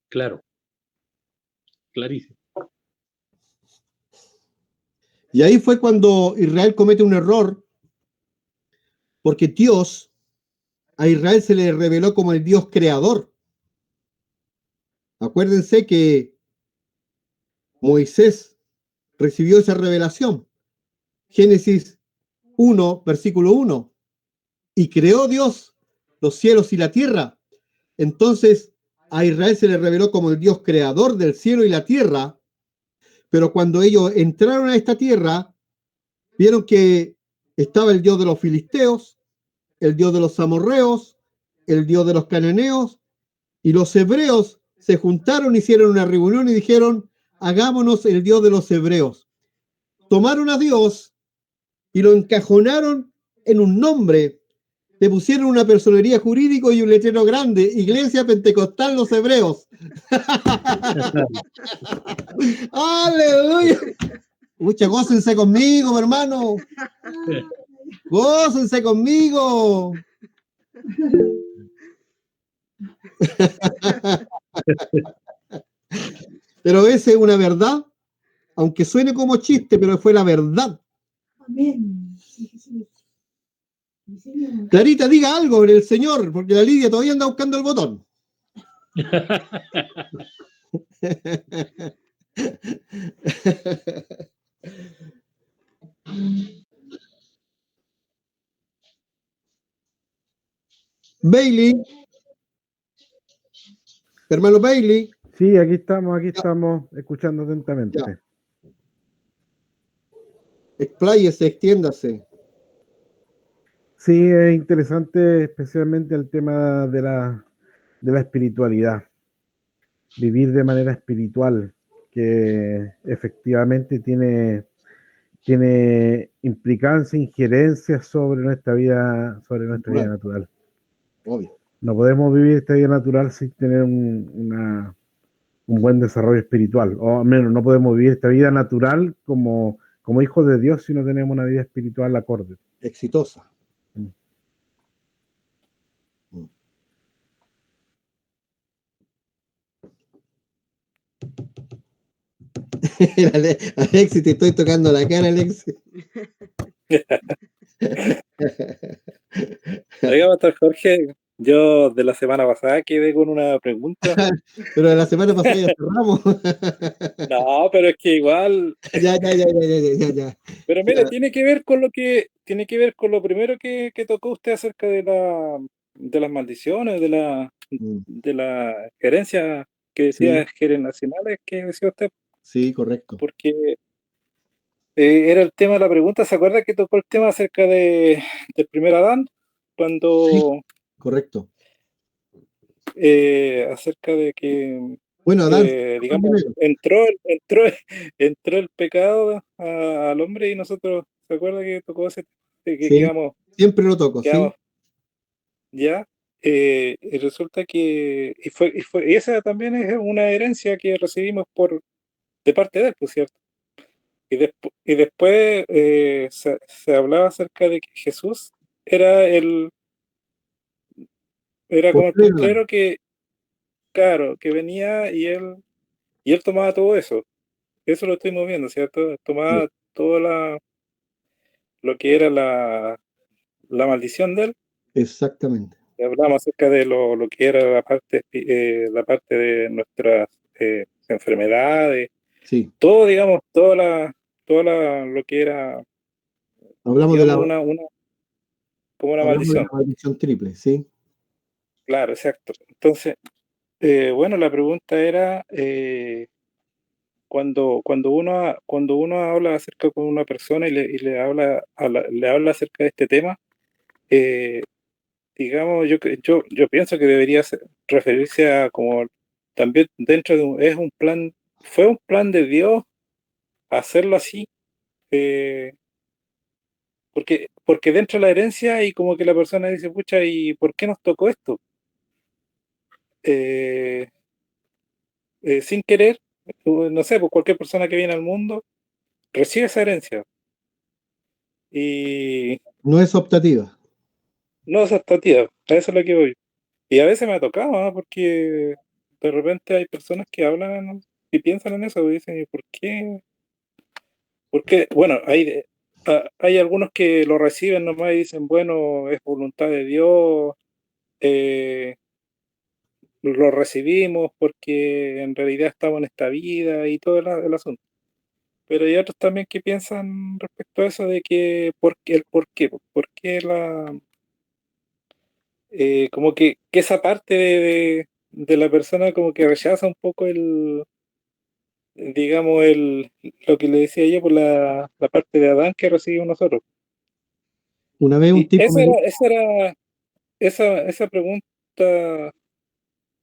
Claro. Clarísimo. Y ahí fue cuando Israel comete un error, porque Dios a Israel se le reveló como el Dios creador. Acuérdense que Moisés recibió esa revelación. Génesis 1, versículo 1. Y creó Dios los cielos y la tierra. Entonces a Israel se le reveló como el Dios creador del cielo y la tierra. Pero cuando ellos entraron a esta tierra, vieron que estaba el Dios de los filisteos, el Dios de los amorreos, el Dios de los cananeos, y los hebreos se juntaron, hicieron una reunión y dijeron, hagámonos el Dios de los hebreos. Tomaron a Dios y lo encajonaron en un nombre, le pusieron una personería jurídica y un letrero grande, Iglesia Pentecostal Los Hebreos. ¡Aleluya! Mucha, gócense conmigo, mi hermano. Gócense conmigo. Pero esa es una verdad, aunque suene como chiste, pero fue la verdad. Amén. Clarita, diga algo en el Señor, porque la Lidia todavía anda buscando el botón. Bailey. Hermano Bailey. Sí, aquí estamos escuchando atentamente. Ya. Expláyese, extiéndase. Sí, es interesante especialmente el tema de la espiritualidad. Vivir de manera espiritual, que efectivamente tiene implicancia, injerencia sobre nuestra vida natural. Obvio. No podemos vivir esta vida natural sin tener un buen desarrollo espiritual, o al menos no podemos vivir esta vida natural como hijos de Dios si no tenemos una vida espiritual acorde. Exitosa. Alexis, te estoy tocando la cara, Alexis. Oiga, Pastor Jorge, yo de la semana pasada quedé con una pregunta. Pero de la semana pasada ya cerramos. No, pero es que igual. Ya. Pero mire, Ya. tiene que ver con lo primero que tocó usted acerca de las maldiciones, de la gerencia que decía, Sí. generacionales que decía usted, Sí, correcto. porque era el tema de la pregunta. ¿Se acuerda que tocó el tema acerca del primer Adán? Cuando Sí, correcto. acerca de que Bueno, Adán, digamos, entró el pecado al hombre y nosotros, ¿se acuerda que tocó ese que sí, siempre lo toco, sí. ¿ya? y resulta que y esa también es una herencia que recibimos de parte de él, pues, ¿cierto? Y después se hablaba acerca de que Jesús era como el Postrero. postrero que, claro, que venía y él tomaba todo eso. Eso lo estoy viendo, ¿cierto? Tomaba todo lo que era la maldición de él. Exactamente. Y hablamos acerca de lo que era la parte de nuestras enfermedades, Sí. todo, digamos, lo que era, Hablamos de digamos, la, como una hablamos de la maldición. maldición triple, ¿sí? Claro, exacto. Entonces, bueno, la pregunta era, cuando uno habla acerca con una persona y le habla acerca de este tema, digamos, yo pienso que debería referirse a como también dentro de fue un plan de Dios hacerlo así, eh, porque dentro de la herencia hay como que la persona dice, pucha, ¿y por qué nos tocó esto? Eh, Sin querer, no sé, pues cualquier persona que viene al mundo recibe esa herencia y No es optativa. no es optativa, a eso es lo que voy. Y a veces me ha tocado, ¿ah? Porque de repente hay personas que hablan y piensan en eso y dicen, ¿y por qué? Porque, bueno, hay algunos que lo reciben nomás y dicen, bueno, es voluntad de Dios, eh, lo recibimos porque en realidad estamos en esta vida y todo el asunto. Pero hay otros también que piensan respecto a eso de que, ¿por qué como que esa parte de la persona como que rechaza un poco digamos, lo que le decía yo por la parte de Adán que recibimos nosotros. Una vez un Y tipo me dijo, esa pregunta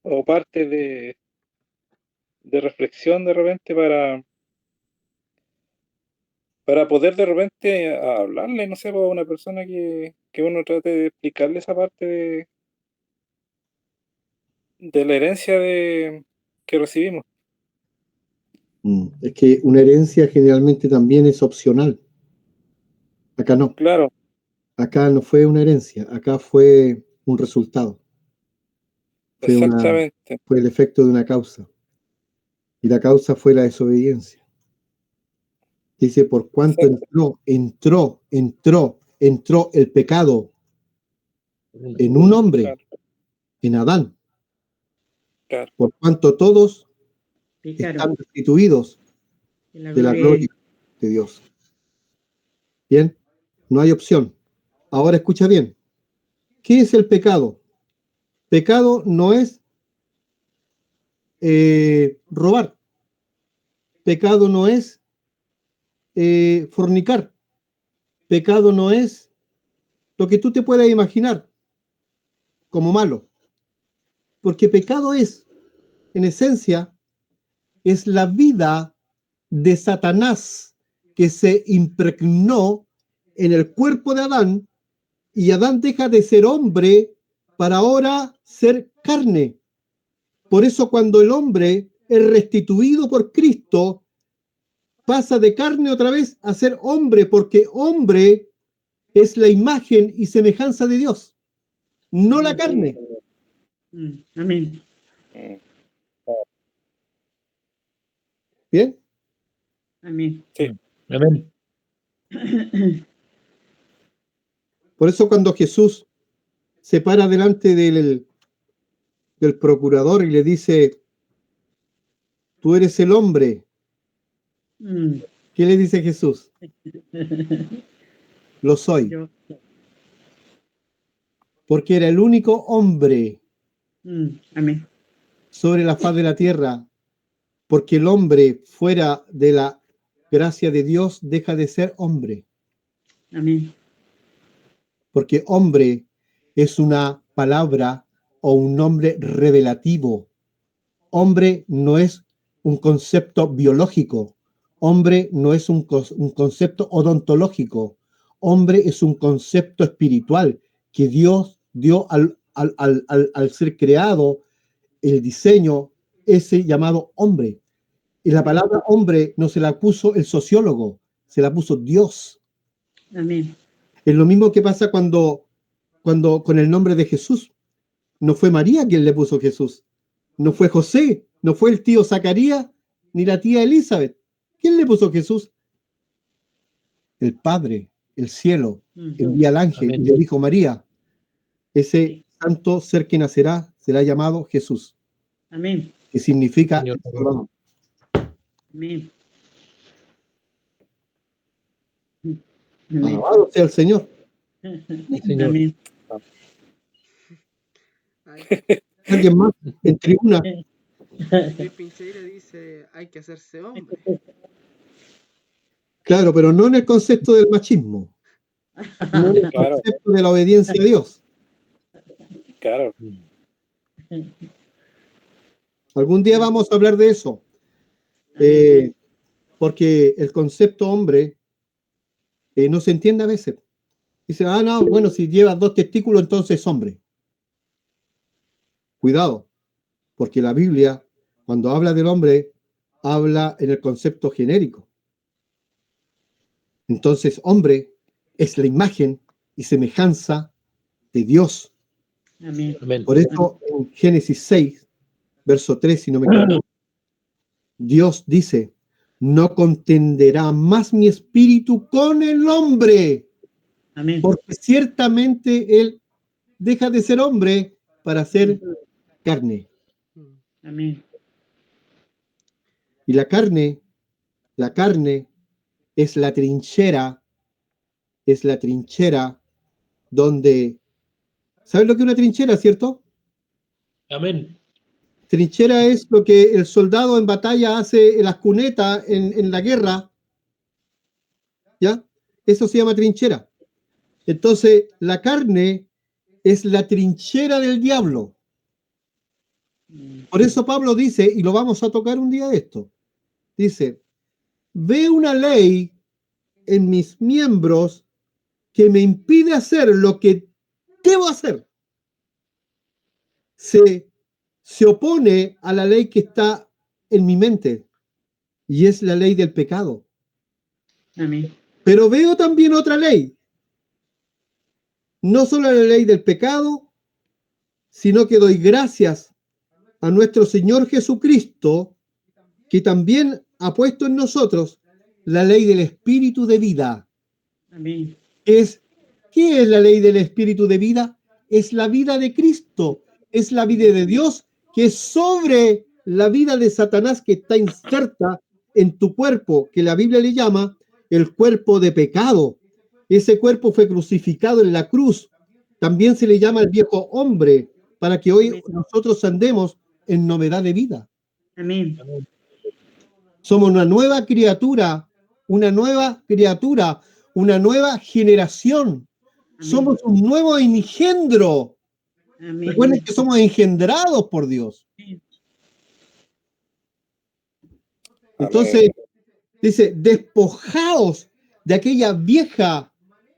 o parte de reflexión de repente para poder de repente hablarle, no sé, a una persona que uno trate de explicarle esa parte de la herencia que recibimos. es que una herencia generalmente también es opcional. Acá no. Claro, Acá no fue una herencia, acá fue un resultado. exactamente. Fue el efecto de una causa. Y la causa fue la desobediencia. Dice, por cuanto entró el pecado en un hombre, Claro, en Adán, claro. por cuanto todos Picaron. están destituidos de la gloria de Dios. Bien, no hay opción. Ahora escucha bien. ¿Qué es el pecado? Pecado no es robar. Pecado no es fornicar. Pecado no es lo que tú te puedas imaginar como malo. Porque pecado es, en esencia, es la vida de Satanás que se impregnó en el cuerpo de Adán y Adán deja de ser hombre para ahora ser carne. Por eso cuando el hombre es restituido por Cristo, pasa de carne otra vez a ser hombre, porque hombre es la imagen y semejanza de Dios, no la carne. Amén. ¿Bien? Amén. Sí. Amén. Por eso cuando Jesús se para delante del procurador y le dice, tú eres el hombre, ¿qué le dice Jesús? Lo soy. Yo. Porque era el único hombre Amén. sobre la faz de la tierra, porque el hombre fuera de la gracia de Dios deja de ser hombre. Amén. Porque hombre es una palabra o un nombre revelativo. Hombre no es un concepto biológico. Hombre no es un concepto odontológico. Hombre es un concepto espiritual que Dios dio al ser creado, el diseño, ese llamado hombre. Y la palabra hombre no se la puso el sociólogo, se la puso Dios. Amén. Es lo mismo que pasa cuando con el nombre de Jesús. No fue María quien le puso Jesús. No fue José, no fue el tío Zacarías, ni la tía Elizabeth. ¿Quién le puso Jesús? El Padre, el cielo, envía al ángel y le dijo: María, ese santo ser que nacerá será llamado Jesús. Amén. Que significa Señor. Salvador. Amén. Amén. Alabado sea el Señor. Señor. Amén. Ay, Alguien más en tribuna. Luis Pincheira dice, hay que hacerse hombre. Claro, pero no en el concepto del machismo, no en el Claro. concepto de la obediencia a Dios. Claro. Algún día vamos a hablar de eso, porque el concepto hombre no se entiende a veces. Dice, no, bueno, si llevas 2 testículos, entonces es hombre. Cuidado, porque la Biblia, cuando habla del hombre, habla en el concepto genérico. Entonces, hombre es la imagen y semejanza de Dios. Amén. Amén. Por eso, en Génesis 6, verso 3, si no me equivoco, Dios dice: no contenderá más mi espíritu con el hombre, Amén. porque ciertamente él deja de ser hombre para ser carne. Amén. Y la carne es la trinchera donde, ¿sabes lo que es una trinchera, cierto? Amén. Trinchera es lo que el soldado en batalla hace en las cunetas en la guerra, ¿ya? Eso se llama trinchera. Entonces, la carne es la trinchera del diablo. Por eso Pablo dice, y lo vamos a tocar un día de esto, dice: ve una ley en mis miembros que me impide hacer lo que debo hacer. Se opone a la ley que está en mi mente, y es la ley del pecado. Amén. Pero veo también otra ley, no solo la ley del pecado, sino que doy gracias a nuestro Señor Jesucristo, que también ha puesto en nosotros la ley del espíritu de vida. Amén. ¿Qué es la ley del espíritu de vida? Es la vida de Cristo, es la vida de Dios, que es sobre la vida de Satanás, que está inserta en tu cuerpo, que la Biblia le llama el cuerpo de pecado. Ese cuerpo fue crucificado en la cruz. También se le llama el viejo hombre, para que hoy nosotros andemos en novedad de vida. Amén. Somos una nueva criatura, una nueva generación. Amén. Somos un nuevo engendro. Amén. Recuerden que somos engendrados por Dios. Entonces, dice: despojaos de aquella vieja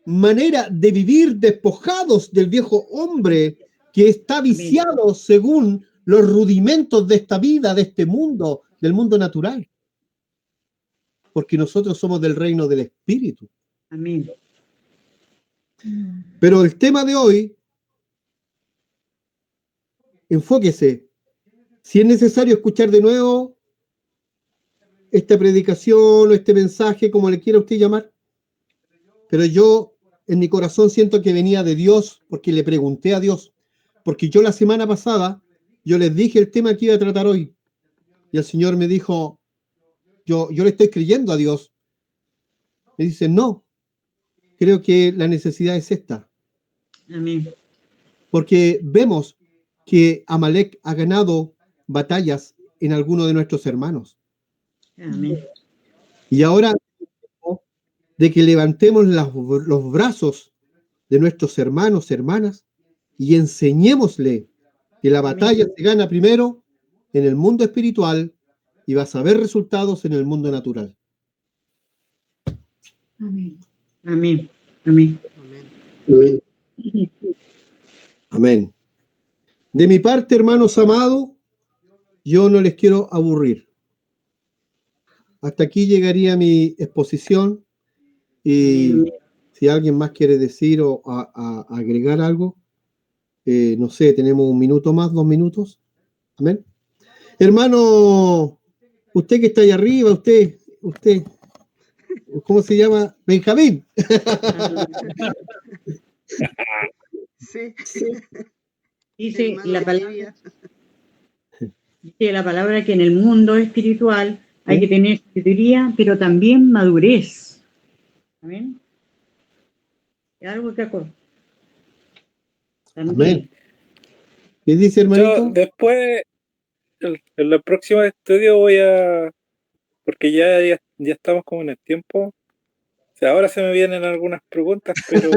manera de vivir, despojados del viejo hombre que está viciado según los rudimentos de esta vida, de este mundo, del mundo natural. Porque nosotros somos del reino del Espíritu. Amén. Pero el tema de hoy, enfóquese. Si es necesario escuchar de nuevo esta predicación o este mensaje, como le quiera usted llamar, pero yo en mi corazón siento que venía de Dios, porque le pregunté a Dios, porque yo la semana pasada, yo les dije el tema que iba a tratar hoy, y el Señor me dijo, yo le estoy creyendo a Dios. Me dice: no, creo que la necesidad es esta, Amén. porque vemos que Amalek ha ganado batallas en algunos de nuestros hermanos. Amén. Y ahora de que levantemos los brazos de nuestros hermanos, hermanas, y enseñémosle que la batalla se gana primero en el mundo espiritual y vas a ver resultados en el mundo natural. Amén. Amén. Amén. Amén. Amén. De mi parte, hermanos amados, yo no les quiero aburrir. Hasta aquí llegaría mi exposición y Amén. si alguien más quiere decir o agregar algo, no sé, tenemos 1 minuto más, 2 minutos. Amén. Hermano, usted que está ahí arriba, usted, ¿cómo se llama? Benjamín. Sí, Dice hermano la de palabra, Lidia. dice la palabra que en el mundo espiritual hay ¿Sí? que tener sabiduría, pero también madurez. Amén. Es algo que acordar. Amén. También. ¿Qué dice, Yo hermanito? después, en los próximos estudios voy a, porque ya estamos como en el tiempo. O sea, ahora se me vienen algunas preguntas, pero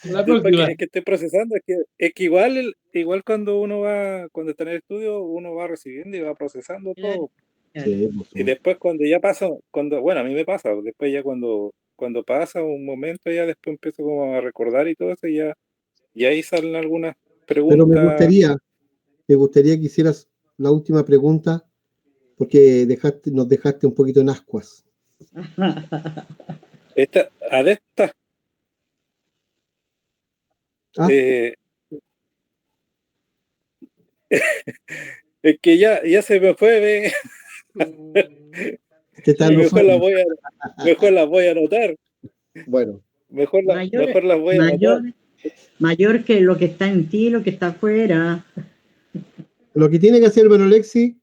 La después próxima. que estoy procesando, es que igual cuando está en el estudio, uno va recibiendo y va procesando todo. Sí, por Y supuesto. después cuando ya pasa, bueno, a mí me pasa, después ya cuando pasa un momento, ya después empiezo como a recordar y todo eso, y ahí salen algunas Pero preguntas. me gustaría que hicieras la última pregunta, porque nos dejaste un poquito en ascuas. De estas, Ah, es que ya se me fue, ve, te está y mejor enojando. las voy a anotar, Bueno, mejor Mayor, las voy a anotar. mayor que lo que está en ti, lo que está afuera. lo que tiene que hacer, hermano Lexi,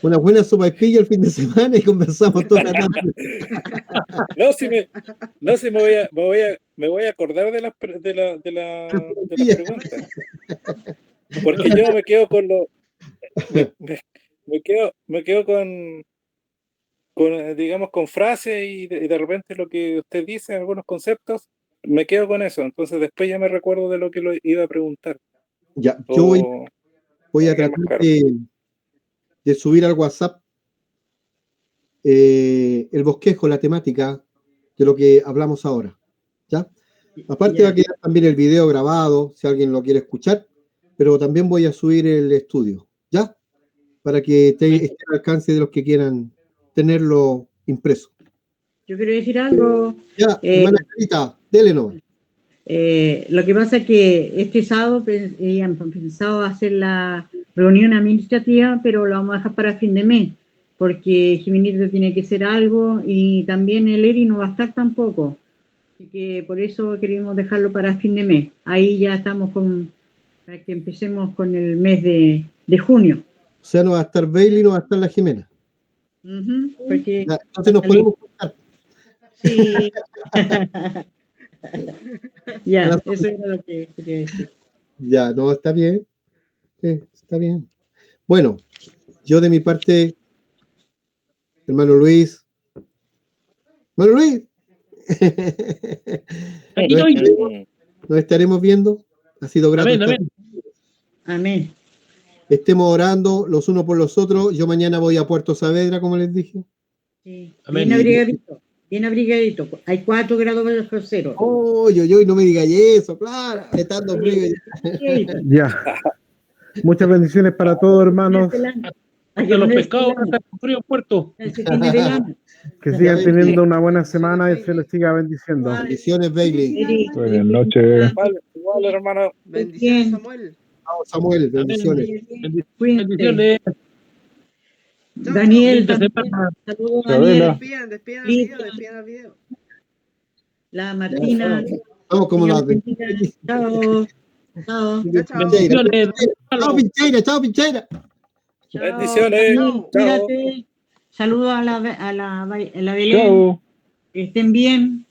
una buena sopaipilla el fin de semana y conversamos toda la tarde. No, si me voy a acordar de las preguntas, porque yo me quedo con me quedo digamos, con frases y de repente lo que usted dice, algunos conceptos, me quedo con eso. Entonces después ya me recuerdo de lo que lo iba a preguntar. Ya, yo voy a queda tratar más claro. de subir al WhatsApp el bosquejo, la temática de lo que hablamos ahora. ¿Ya? Aparte Ya. va a quedar también el video grabado, si alguien lo quiere escuchar, pero también voy a subir el estudio, ¿ya? Para que esté al alcance de los que quieran tenerlo impreso. Yo quiero decir algo. Ya, hermana Carita, dele nomás. Lo que pasa es que este sábado han pensado hacer la reunión administrativa, pero lo vamos a dejar para fin de mes, porque Jimenito tiene que hacer algo y también el ERI no va a estar tampoco. Así que por eso queremos dejarlo para fin de mes. Ahí ya estamos para que empecemos con el mes de junio. O sea, no va a estar Bailey, no va a estar la Jimena. Porque Ya, entonces nos podemos juntar. sí. Ya, eso era lo que quería decir. Ya, no, está bien. Sí, está bien. Bueno, yo de mi parte, hermano Luis. Hermano Luis. Aquí estoy. Nos estaremos viendo. Ha sido grato. Amén, estar. amén. Amén. Estemos orando los unos por los otros. Yo mañana voy a Puerto Saavedra, como les dije. Sí. Amén. Bien abrigadito, bien abrigadito. Hay 4 grados bajo cero. Oye, no me digáis eso, claro. Está dando frío. Ya. Muchas bendiciones para todos, hermanos. Hasta los pescados van a estar con frío en puerto. Ese fin de verano. Que sigan teniendo una buena semana y se les siga bendiciendo. Bendiciones, Bailey. Buenas noches. Igual, hermano. Bendiciones, Bien. Samuel. Chao, Samuel, bendiciones. Cuídense. Bendiciones. Daniel, Linda también. semana. Saludos, Isabela. Daniel. Despidan el video. La Martina. Vamos como Dios las bendiga. Chao. Chao. Chao. Bendiciones. Chao, Pincheira, chao, Pincheira. Chao. Bendiciones. Daniel, Chao. cuídate. Saludos a la Belén. Chao. Que estén bien.